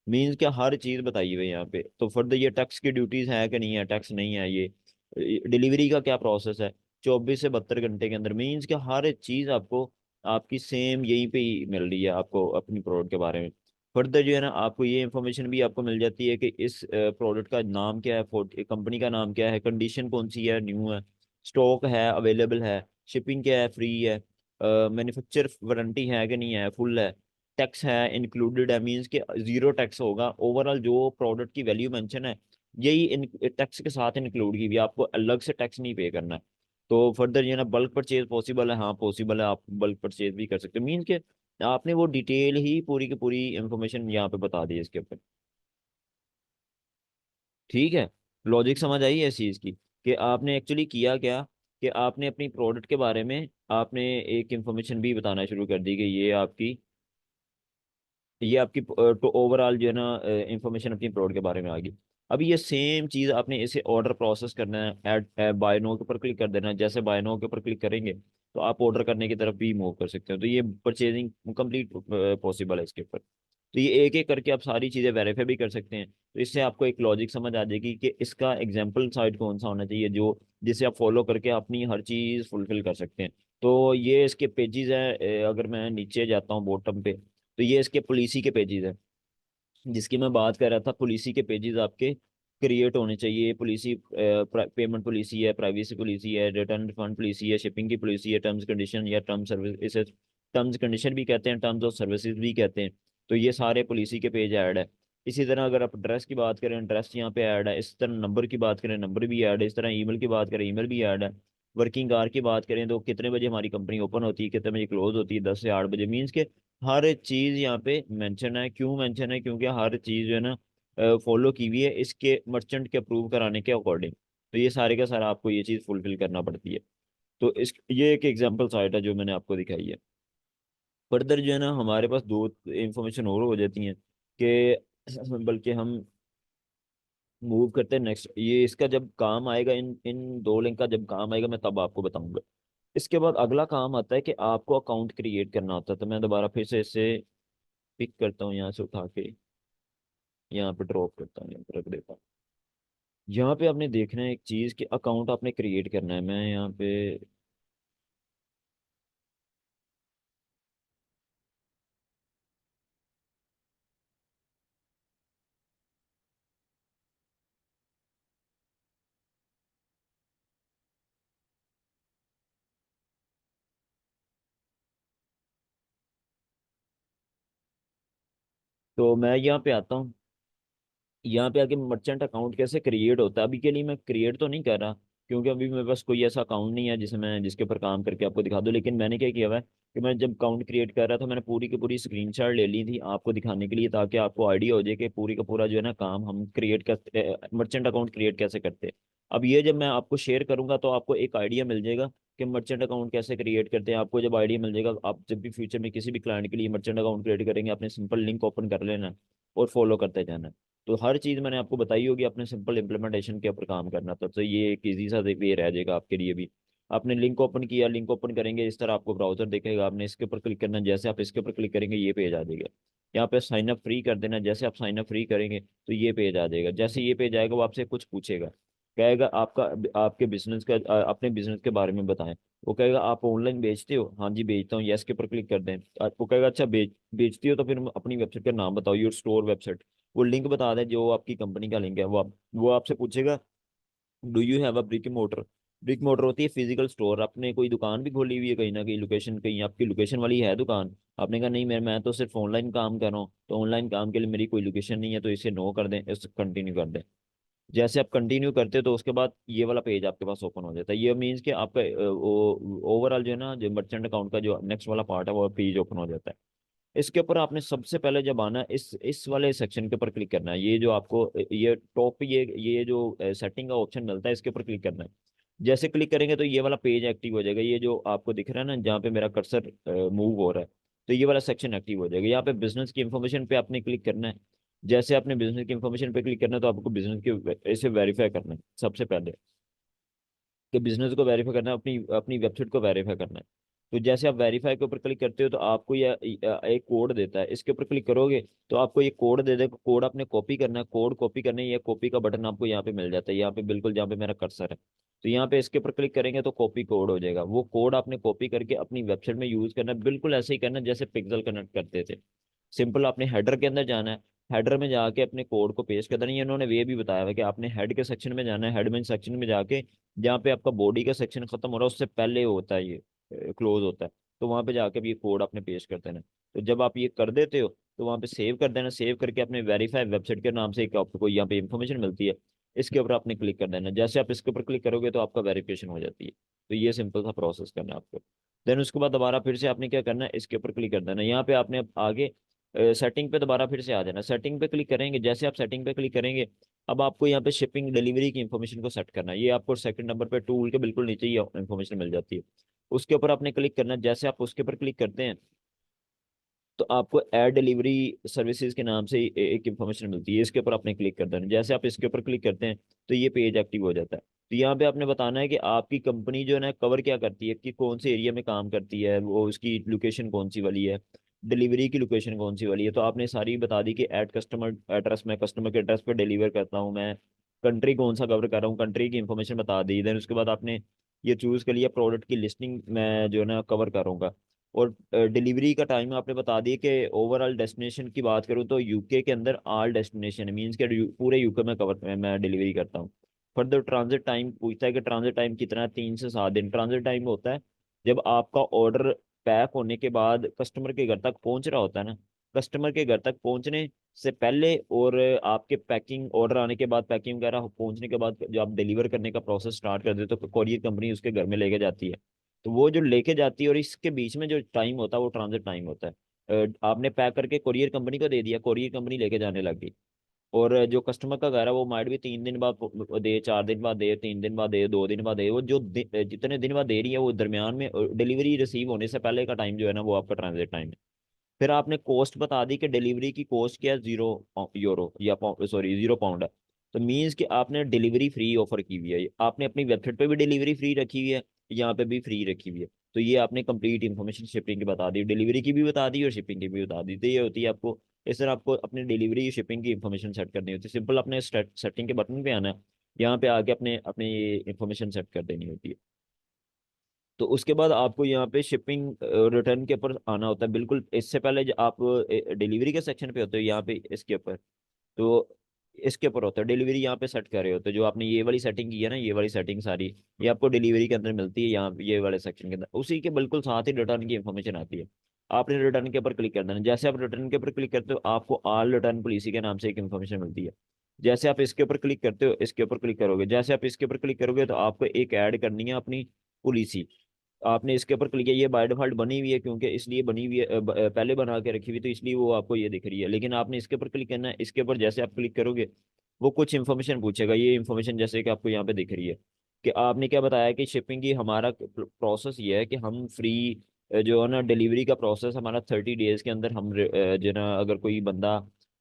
Speaker 1: मीन्स क्या हर चीज़ बताई हुई है यहाँ पे। तो फर्दर ये टैक्स की ड्यूटीज है कि नहीं है, टैक्स नहीं है, ये डिलीवरी का क्या प्रोसेस है, 24 से 72 घंटे के अंदर, मीन्स क्या हर चीज़ आपको आपकी सेम यहीं पे ही मिल रही है आपको अपनी प्रोडक्ट के बारे में। फर्दर जो है ना आपको ये इन्फॉर्मेशन भी आपको मिल जाती है कि इस प्रोडक्ट का नाम क्या है, कंपनी का नाम क्या है, कंडीशन कौन सी है, न्यू है, स्टॉक है, अवेलेबल है, शिपिंग क्या है, फ्री है, मैन्युफैक्चर वारंटी है कि नहीं है, फुल है, टैक्स है इंक्लूडेड है, मीन्स कि जीरो टैक्स होगा। ओवरऑल जो प्रोडक्ट की वैल्यू मेंशन है यही इन टैक्स के साथ इंक्लूड की हुई है, आपको अलग से टैक्स नहीं पे करना है। तो फर्दर ये ना बल्क परचेज पॉसिबल है, हाँ पॉसिबल है, आप बल्क परचेज भी कर सकते हो, मीन के आपने वो डिटेल ही पूरी की पूरी इंफॉर्मेशन यहाँ पे बता दी है इसके ऊपर। ठीक है, लॉजिक समझ आई है इस चीज़ की कि आपने एक्चुअली किया क्या, कि आपने अपनी प्रोडक्ट के बारे में आपने एक इंफॉर्मेशन भी बताना शुरू कर दी कि ये आपकी तो ओवरऑल जो है ना इंफॉर्मेशन अपनी प्रोडक्ट के बारे में आ गई। अभी ये सेम चीज़ आपने इसे ऑर्डर प्रोसेस करना है, ऐड बाय नाउ के ऊपर क्लिक कर देना है। जैसे बाय नाउ के ऊपर क्लिक करेंगे तो आप ऑर्डर करने की तरफ भी मूव कर सकते हो, तो ये परचेजिंग कंप्लीट पॉसिबल है इसके ऊपर। तो ये एक एक करके आप सारी चीज़ें वेरीफाई भी कर सकते हैं, तो इससे आपको एक लॉजिक समझ आ जाएगी कि इसका एग्जाम्पल साइट कौन सा होना चाहिए जो जिसे आप फॉलो करके अपनी हर चीज़ फुलफिल कर सकते हैं। तो ये इसके पेजेस हैं, अगर मैं नीचे जाता हूँ बॉटम पे, तो ये इसके पॉलिसी के पेजेस हैं जिसकी मैं बात कर रहा था। पॉलिसी के पेजेस आपके क्रिएट होने चाहिए। पॉलिसी पेमेंट पॉलिसी है, प्राइवेसी पॉलिसी है, रिटर्न रिफंड पॉलिसी है, शिपिंग की पॉलिसी है, टर्म्स कंडीशन या टर्म सर्विस, इसे टर्म्स कंडीशन भी कहते हैं, टर्म्स ऑफ सर्विसेज भी कहते हैं। तो ये सारे पॉलिसी के पेज ऐड है। इसी तरह अगर आप ड्रेस की बात करें, ड्रेस यहाँ पे ऐड है। इस तरह नंबर की बात करें, नंबर भी ऐड है। इस तरह ईमेल की बात करें, ईमेल भी ऐड है। वर्किंग आवर की बात करें तो कितने बजे हमारी कंपनी ओपन होती है, कितने बजे क्लोज होती है, 10 से 8 बजे, मीन्स के हर चीज यहाँ पे मेंशन है। क्यों मेंशन है? क्योंकि हर चीज जो है ना फॉलो की हुई है इसके मर्चेंट के अप्रूव कराने के अकॉर्डिंग। तो ये सारे का सारा आपको ये चीज फुलफिल करना पड़ती है। तो इस ये एक एग्जांपल साइट है जो मैंने आपको दिखाई है। फर्दर जो है ना हमारे पास दो इंफॉर्मेशन और हो जाती हैं कि बल्कि हम मूव करते हैं नेक्स्ट। ये इसका जब काम आएगा, इन इन दो लिंक का जब काम आएगा मैं तब आपको बताऊंगा। इसके बाद अगला काम आता है कि आपको अकाउंट क्रिएट करना होता है। तो मैं दोबारा फिर से इससे पिक करता हूँ, यहाँ से उठा के यहाँ पे ड्रॉप करता हूँ, यहाँ पे रख देता हूँ। यहाँ पे आपने देखना है एक चीज़ कि अकाउंट आपने क्रिएट करना है। मैं यहाँ पे तो मैं यहाँ पे आता हूँ। यहाँ पे आके मर्चेंट अकाउंट कैसे क्रिएट होता है, अभी के लिए मैं क्रिएट तो नहीं कर रहा क्योंकि अभी मेरे पास कोई ऐसा अकाउंट नहीं है जिसके ऊपर काम करके आपको दिखा दूँ। लेकिन मैंने क्या किया हुआ है कि मैं जब अकाउंट क्रिएट कर रहा था मैंने पूरी की पूरी स्क्रीनशॉट ले ली थी आपको दिखाने के लिए, ताकि आपको आइडिया हो जाए कि पूरी का पूरा जो है ना काम हम क्रिएट कर मर्चेंट अकाउंट क्रिएट कैसे करते हैं। अब ये जब मैं आपको शेयर करूंगा तो आपको एक आइडिया मिल जाएगा कि मर्चेंट अकाउंट कैसे क्रिएट करते हैं। आपको जब आइडिया मिल जाएगा, आप जब भी फ्यूचर में किसी भी क्लाइंट के लिए मर्चेंट अकाउंट क्रिएट करेंगे, आपने सिंपल लिंक ओपन कर लेना है और फॉलो करते जाना है। तो हर चीज़ मैंने आपको बताई होगी, आपने सिंपल इंप्लीमेंटेशन के ऊपर काम करना था। तो ये एक ईजी सा वे रह जाएगा आपके लिए भी। आपने लिंक ओपन किया, लिंक ओपन करेंगे इस तरह आपको ब्राउजर दिखेगा, आपने इसके ऊपर क्लिक करना है। जैसे आप इसके ऊपर क्लिक करेंगे ये पेज आ जाएगा। यहाँ पे साइन अप फ्री कर देना, जैसे आप साइन अप फ्री करेंगे तो ये पेज आ जाएगा। जैसे ये पेज आएगा वो आपसे कुछ पूछेगा, कहेगा आपका आपके बिजनेस का अपने बिजनेस के बारे में बताएं। वो कहेगा आप ऑनलाइन बेचते हो? हाँ जी बेचता हूँ, यस के ऊपर क्लिक कर दें। आपको कहेगा अच्छा बेचती हो तो फिर अपनी वेबसाइट का नाम बताओ, योर स्टोर वेबसाइट। वो लिंक बता दें जो आपकी कंपनी का लिंक है। वो आपसे पूछेगा do you have a brick motor. Brick motor होती है फिजिकल स्टोर। आपने कोई दुकान भी खोली हुई है कहीं ना कहीं, लोकेशन कहीं आपकी लोकेशन वाली है दुकान? आपने कहा नहीं मैं तो सिर्फ ऑनलाइन काम कर रहा हूँ, तो ऑनलाइन काम के लिए मेरी कोई लोकेशन नहीं है, तो इसे नो कर दें, इसे कंटिन्यू कर दें। जैसे आप कंटिन्यू करते हो तो उसके बाद ये वाला पेज आपके पास ओपन हो जाता है। ये मीन्स कि आपका ओवरऑल जो है ना जो मर्चेंट अकाउंट का जो नेक्स्ट वाला पार्ट है वो पेज ओपन हो जाता है। इसके ऊपर आपने सबसे पहले जब आना है इस वाले सेक्शन के ऊपर क्लिक करना है। ये जो आपको ये टॉप ये जो सेटिंग का ऑप्शन मिलता है इसके ऊपर क्लिक करना है। जैसे क्लिक करेंगे तो ये वाला पेज एक्टिव हो जाएगा। ये जो आपको दिख रहा है ना जहाँ पे मेरा कर्सर मूव हो रहा है, तो ये वाला सेक्शन एक्टिव हो जाएगा। यहाँ पे बिजनेस की इंफॉर्मेशन पे आपने क्लिक करना है। जैसे आपने बिजनेस की इंफॉर्मेशन पे क्लिक करना है तो आपको बिजनेस के इसे वेरीफाई करना है सबसे पहले, कि बिजनेस को वेरीफाई करना है, अपनी अपनी वेबसाइट को वेरीफाई करना है। तो जैसे आप वेरीफाई के ऊपर क्लिक करते हो तो आपको यह एक कोड देता है। इसके ऊपर क्लिक करोगे तो आपको ये कोड दे देगा। कोड आपने कॉपी करना है, कोड कॉपी करने ये कॉपी का बटन आपको यहाँ पे मिल जाता है, यहाँ पे बिल्कुल जहाँ पे मेरा कर्सर है। तो यहाँ पे इसके ऊपर क्लिक करेंगे तो कॉपी कोड हो जाएगा। वो कोड आपने कॉपी करके अपनी वेबसाइट में यूज करना है, बिल्कुल ऐसे ही करना है जैसे पिक्सल कनेक्ट करते थे। सिंपल आपने हेडर के अंदर जाना है, हेडर में जाके अपने कोड को पेस्ट कर देना। ये इन्होंने वे भी बताया हुआ है कि आपने हेड के सेक्शन में जाना है, हेड में सेक्शन में जाके जहाँ पे आपका बॉडी का सेक्शन खत्म हो रहा है उससे पहले होता है ये क्लोज होता है, तो वहां पे जाके भी ये कोड आपने पेस्ट कर देना। तो जब आप ये कर देते हो तो वहां पे सेव कर देना। सेव करके अपने वेरीफाई वेबसाइट के नाम से एक आपको यहाँ पे इंफॉर्मेशन मिलती है। इसके ऊपर आपने क्लिक कर देना। जैसे आप इसके ऊपर क्लिक करोगे तो आपका वेरिफिकेशन हो जाती है। तो ये सिंपल सा प्रोसेस करना है आपको। देन उसके बाद दोबारा फिर से आपने क्या करना है, इसके ऊपर क्लिक कर देना। यहाँ पे आपने अब आगे सेटिंग पे दोबारा फिर से आ जाना। सेटिंग पे क्लिक करेंगे, जैसे आप सेटिंग पे क्लिक करेंगे, अब आपको यहाँ पे शिपिंग डिलीवरी की इन्फॉर्मेशन को सेट करना है। ये आपको सेकंड नंबर पे टूल के बिल्कुल नीचे ही इन्फॉर्मेशन मिल जाती है। उसके ऊपर आपने क्लिक करना है। जैसे आप उसके ऊपर क्लिक करते हैं तो आपको एड डिलीवरी सर्विसेज के नाम से एक इन्फॉर्मेशन मिलती है। इसके ऊपर आपने क्लिक कर देना। जैसे आप इसके ऊपर क्लिक करते हैं तो ये पेज एक्टिव हो जाता है। तो यहाँ पे आपने बताना है कि आपकी कंपनी जो है ना कवर क्या करती है, कि कौन से एरिया में काम करती है, वो उसकी लोकेशन कौन सी वाली है, डिलीवरी की लोकेशन कौन सी वाली है। तो आपने सारी बता दी कि एट कस्टमर एड्रेस, मैं कस्टमर के एड्रेस पर डिलीवर करता हूँ, मैं कंट्री कौन सा कवर कर रहा हूँ, कंट्री की इन्फॉर्मेशन बता दी। देन उसके बाद आपने ये चूज कर लिया प्रोडक्ट की लिस्टिंग मैं जो है ना कवर करूँगा। और डिलीवरी का टाइम आपने बता दिया कि ओवरऑल डेस्टिनेशन की बात करूँ तो यूके के अंदर ऑल डेस्टिनेशन मींस के पूरे यूके में कवर मैं डिलीवरी करता हूँ। फर्दर ट्रांजिट टाइम पूछता है कि ट्रांजिट टाइम कितना है, 3 से 7 दिन ट्रांजिट टाइम होता है। जब आपका ऑर्डर पैक होने के बाद कस्टमर के घर तक पहुंच रहा होता है ना, कस्टमर के घर तक पहुंचने से पहले और आपके पैकिंग ऑर्डर आने के बाद, पैकिंग वगैरह पहुंचने के बाद जो आप डिलीवर करने का प्रोसेस स्टार्ट कर देते हो तो कोरियर कंपनी उसके घर में लेके जाती है। तो वो जो लेके जाती है और इसके बीच में जो टाइम होता है वो ट्रांजिट टाइम होता है। आपने पैक करके कोरियर कंपनी को दे दिया, कोरियर कंपनी लेके जाने लगी। और जो कस्टमर का घर है वो माइट भी 3 दिन बाद दे, 4 दिन बाद दे, 3 दिन बाद दे, 2 दिन बाद दे, वो जो जितने दिन बाद दे रही है वो दरमियान में डिलीवरी रिसीव होने से पहले का टाइम जो है ना वो आपका ट्रांजिट टाइम है। फिर आपने कॉस्ट बता दी कि डिलीवरी की कॉस्ट क्या है, 0 यूरो या सॉरी 0 पाउंड है। तो मीन्स कि आपने डिलीवरी फ्री ऑफर की हुई है। आपने अपनी वेबसाइट पे भी डिलीवरी फ्री रखी हुई है, यहाँ पे भी फ्री रखी हुई है। तो ये आपने कंप्लीट इन्फॉर्मेशन शिपिंग की बता दी, डिलीवरी की भी बता दी और शिपिंग की भी बता दी। तो ये होती है आपको, इस तरह आपको अपनी डिलीवरी शिपिंग की इन्फॉर्मेशन सेट करनी होती है। सिंपल अपने सेटिंग के बटन पे आना है, यहाँ पे आके अपने अपनी इन्फॉर्मेशन सेट कर देनी होती है। तो उसके बाद आपको यहाँ पे शिपिंग रिटर्न के ऊपर आना होता है। बिल्कुल इससे पहले जो आप डिलीवरी के सेक्शन पे होते हो यहाँ पे इसके ऊपर, तो इसके ऊपर होता है डिलीवरी, यहाँ पे सेट कर रहे होते हो। जो आपने ये वाली सेटिंग की है ना, ये वाली सेटिंग सारी ये आपको डिलीवरी के अंदर मिलती है, यहाँ पे ये वाले सेक्शन के अंदर। उसी के बिल्कुल साथ ही रिटर्न की इन्फॉर्मेशन आती है। आपने रिटर्न के ऊपर क्लिक कर देना। जैसे आप रिटर्न के ऊपर क्लिक करते हो आपको ऑल रिटर्न पॉलिसी के नाम से एक इन्फॉर्मेशन मिलती है। जैसे आप इसके ऊपर क्लिक करते हो, इसके ऊपर क्लिक करोगे, जैसे आप इसके ऊपर क्लिक करोगे तो आपको एक ऐड करनी है अपनी पॉलिसी। आपने इसके ऊपर क्लिक किया, ये बाय डिफॉल्ट बनी हुई है क्योंकि इसलिए बनी हुई है, पहले बना के रखी हुई तो इसलिए वो आपको ये दिख रही है। लेकिन आपने इसके ऊपर क्लिक करना है। इसके ऊपर जैसे आप क्लिक करोगे वो कुछ इन्फॉर्मेशन पूछेगा। ये इन्फॉर्मेशन जैसे कि आपको यहाँ पे दिख रही है कि आपने क्या बताया कि शिपिंग की हमारा प्रोसेस ये है कि हम फ्री जो है ना डिलीवरी का प्रोसेस हमारा 30 डेज के अंदर हम जो है ना, अगर कोई बंदा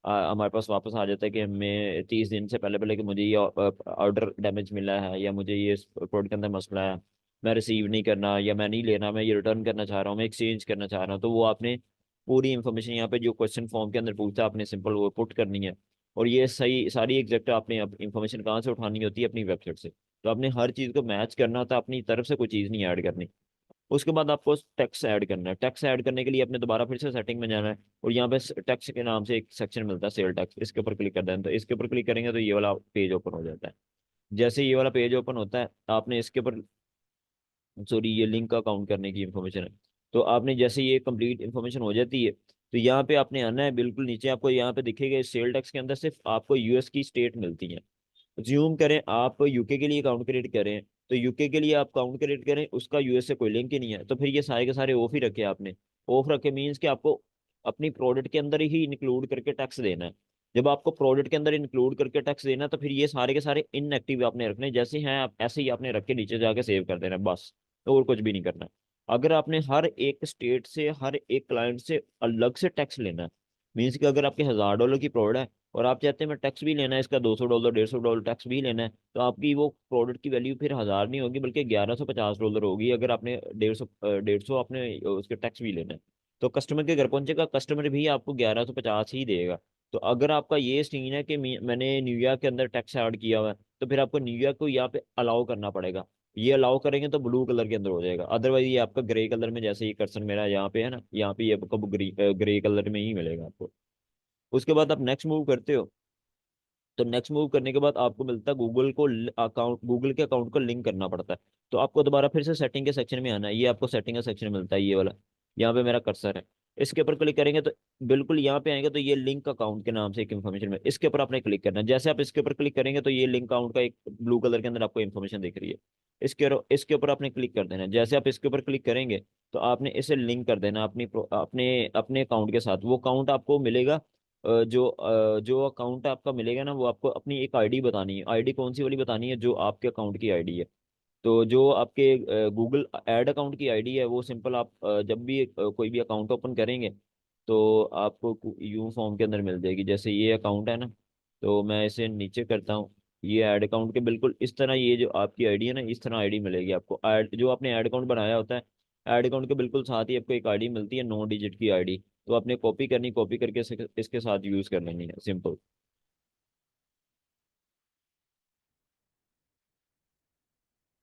Speaker 1: हमारे पास वापस आ जाता है कि हमें 30 दिन से पहले पहले कि मुझे ये ऑर्डर डैमेज मिला है या मुझे ये प्रोडक्ट के अंदर मसला है, मैं रिसीव नहीं करना या मैं नहीं लेना, मैं ये रिटर्न करना चाह रहा हूँ, मैं एक्सचेंज करना चाह रहा हूँ, तो वो आपने पूरी इन्फॉर्मेशन यहाँ पे जो क्वेश्चन फॉर्म के अंदर पूछता है आपने सिंपल वो पुट करनी है। और ये सही सारी एग्जैक्ट आपने इन्फॉर्मेशन कहाँ से उठानी होती है, अपनी वेबसाइट से। तो आपने हर चीज़ को मैच करना होता है, अपनी तरफ से कोई चीज़ नहीं ऐड करनी। उसके बाद आपको टैक्स ऐड करना है। टैक्स ऐड करने के लिए आपने दोबारा फिर से सेटिंग में जाना है और यहाँ पे टैक्स के नाम से एक सेक्शन मिलता है सेल टैक्स, इसके ऊपर क्लिक कर देना। तो इसके ऊपर क्लिक करेंगे तो ये वाला पेज ओपन हो जाता है। जैसे ये वाला पेज ओपन होता है आपने इसके ऊपर, सॉरी ये लिंक का काउंट करने की इन्फॉर्मेशन है। तो आपने जैसे ये कंप्लीट इन्फॉर्मेशन हो जाती है तो यहाँ पे आपने आना है, बिल्कुल नीचे आपको यहाँ पे दिखेगा सेल टैक्स के अंदर सिर्फ आपको यूएस की स्टेट मिलती है। ज्यूम करें आप यूके के लिए अकाउंट क्रिएट करें, तो यूके के लिए आप अकाउंट क्रिएट करें, उसका यूएस से कोई लिंक ही नहीं है, तो फिर ये सारे के सारे ऑफ ही रखे आपने। ऑफ रखे मीन्स कि आपको अपनी प्रोडक्ट के अंदर ही इंक्लूड करके टैक्स देना है। जब आपको प्रोडक्ट के अंदर इंक्लूड करके टैक्स देना है तो फिर ये सारे के सारे इनएक्टिव आपने रखने, जैसे हैं आप ऐसे ही आपने रख के नीचे जाके सेव कर देना है, बस। तो और कुछ भी नहीं करना। अगर आपने हर एक स्टेट से हर एक क्लाइंट से अलग से टैक्स लेना है, मीन्स कि अगर आपके $1000 की प्रोडक्ट है और आप चाहते हैं मैं टैक्स भी लेना है इसका, $200 $150 टैक्स भी लेना है, तो आपकी वो प्रोडक्ट की वैल्यू फिर 1000 नहीं होगी बल्कि $1150 होगी। अगर आपने 150 आपने उसके टैक्स भी लेना है तो कस्टमर के घर पहुंचेगा, कस्टमर भी आपको 1150 ही देगा। तो अगर आपका ये सीन है कि मैंने न्यूयॉर्क के अंदर टैक्स ऐड किया हुआ है तो फिर आपको न्यूयॉर्क को यहाँ पे अलाउ करना पड़ेगा। ये अलाउ करेंगे तो ब्लू कलर के अंदर हो जाएगा, अदरवाइज ये आपका ग्रे कलर में, जैसे ये कर्सर मेरा यहाँ पे है ना, यहाँ पे ये आपको ग्रे कलर में ही मिलेगा आपको। उसके बाद आप नेक्स्ट मूव करते हो। तो नेक्स्ट मूव करने के बाद आपको मिलता है गूगल को अकाउंट, गूगल के अकाउंट को लिंक करना पड़ता है। तो आपको दोबारा फिर से सेटिंग के सेक्शन में आना है। ये आपको सेटिंग का सेक्शन मिलता है ये वाला, यहाँ पे मेरा कर्सर है। इसके ऊपर क्लिक करेंगे तो बिल्कुल यहाँ पे आएंगे तो ये लिंक अकाउंट के नाम से एक इन्फॉर्मेशन में, इसके ऊपर आपने क्लिक करना है। जैसे आप इसके ऊपर क्लिक करेंगे तो ये लिंक अकाउंट का एक ब्लू कलर के अंदर आपको इन्फॉर्मेशन दिख रही है। इसके ऊपर आपने क्लिक कर देना है। जैसे आप इसके ऊपर क्लिक करेंगे तो आपने इसे लिंक कर देना अपने अपने अकाउंट के साथ। वो अकाउंट आपको मिलेगा जो अकाउंट आपका मिलेगा ना, वो आपको अपनी एक आईडी बतानी है। आईडी कौन सी वाली बतानी है? जो आपके अकाउंट की आईडी है। तो जो आपके गूगल ऐड अकाउंट की आईडी है, वो सिंपल आप जब भी कोई भी अकाउंट ओपन करेंगे तो आपको यू फॉर्म के अंदर मिल जाएगी। जैसे ये अकाउंट है ना, तो मैं इसे नीचे करता हूँ। ये ऐड अकाउंट के बिल्कुल इस तरह, ये जो आपकी आईडी है ना, इस तरह आईडी मिलेगी आपको। ऐड जो आपने ऐड अकाउंट बनाया होता है, ऐड अकाउंट के बिल्कुल साथ ही आपको एक आईडी मिलती है, 9 डिजिट की आईडी। तो आपने कॉपी करनी, कॉपी करके इसके साथ यूज कर लेनी है, सिंपल।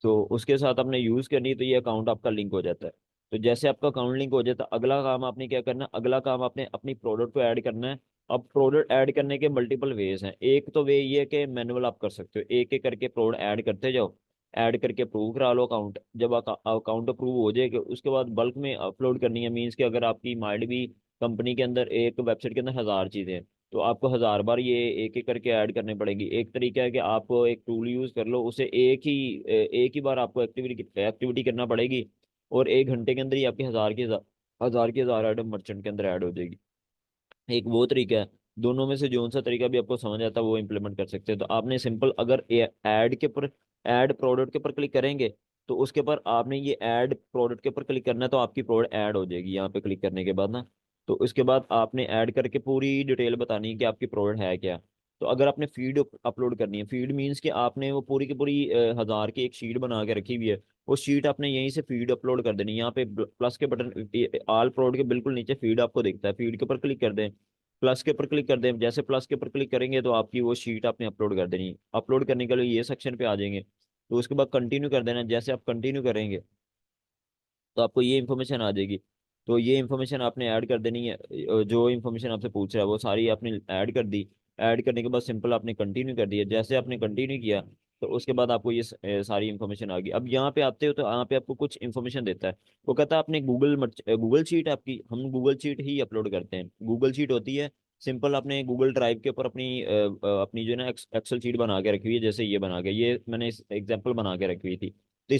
Speaker 1: तो उसके साथ आपने यूज करनी है तो ये अकाउंट आपका लिंक हो जाता है। तो जैसे आपका अकाउंट लिंक हो जाता है, अगला काम आपने क्या करना है? अगला काम आपने अपनी प्रोडक्ट को ऐड करना है। अब प्रोडक्ट ऐड करने के मल्टीपल वेज हैं। एक तो वे ये है कि मैनुअल आप कर सकते हो, एक एक करके प्रोडक्ट ऐड करते जाओ, ऐड करके अप्रूव करा लो अकाउंट। जब अकाउंट अप्रूव हो जाएगा उसके बाद बल्क में अपलोड करनी है। मीन्स कि अगर आपकी माइट भी कंपनी के अंदर एक वेबसाइट के अंदर 1000 चीजें हैं, तो आपको 1000 बार ये एक एक करके ऐड करने पड़ेगी। एक तरीका है कि आप एक टूल यूज कर लो, उसे एक ही बार आपको एक्टिविटी एक्टिविटी करना पड़ेगी, और 1 घंटे के अंदर ही आपकी हजार की हजार आइटम मर्चेंट के अंदर ऐड हो जाएगी। एक वो तरीका है। दोनों में से जो सा तरीका भी आपको समझ आता है वो इम्प्लीमेंट कर सकते हैं। तो आपने सिंपल अगर ऐड के ऊपर, ऐड प्रोडक्ट के ऊपर क्लिक करेंगे तो उसके ऊपर आपने ये ऐड प्रोडक्ट के ऊपर क्लिक करना है, तो आपकी प्रोडक्ट ऐड हो जाएगी यहाँ पे क्लिक करने के बाद ना। तो उसके बाद आपने ऐड करके पूरी डिटेल बतानी है कि आपकी प्रोडक्ट है क्या। तो अगर आपने फीड अपलोड करनी है, फीड मीन्स कि आपने वो पूरी की पूरी 1000 की एक शीट बना के रखी हुई है, वो शीट आपने यहीं से फीड अपलोड कर देनी है। यहाँ पे प्लस के बटन, ऑल प्रोडक्ट के बिल्कुल नीचे फीड आपको दिखता है, फीड के ऊपर क्लिक कर दें। प्लस के ऊपर क्लिक कर दें। जैसे प्लस के ऊपर क्लिक करेंगे तो आपकी वो शीट आपने अपलोड कर देनी है। अपलोड करने के लिए ये सेक्शन पे आ जाएंगे, तो उसके बाद कंटिन्यू कर देना। जैसे आप कंटिन्यू करेंगे तो आपको ये इन्फॉर्मेशन आ जाएगी। तो ये इन्फॉर्मेशन आपने ऐड कर देनी है। जो इन्फॉर्मेशन आपसे पूछ रहा है वो सारी आपने ऐड कर दी। ऐड करने के बाद सिंपल आपने कंटिन्यू कर दिया। जैसे आपने कंटिन्यू किया तो उसके बाद आपको ये सारी इन्फॉर्मेशन आ गई। अब यहाँ पे आते हो तो यहाँ पे आपको कुछ इन्फॉर्मेशन देता है। वो कहता है आपने गूगल शीट आपकी, हम गूगल शीट ही अपलोड करते हैं। गूगल शीट होती है सिंपल, आपने गूगल ड्राइव के ऊपर अपनी जो है ना एक्सेल शीट बना के रखी हुई है। जैसे ये बना के, ये मैंने एग्जाम्पल बना के रखी हुई थी।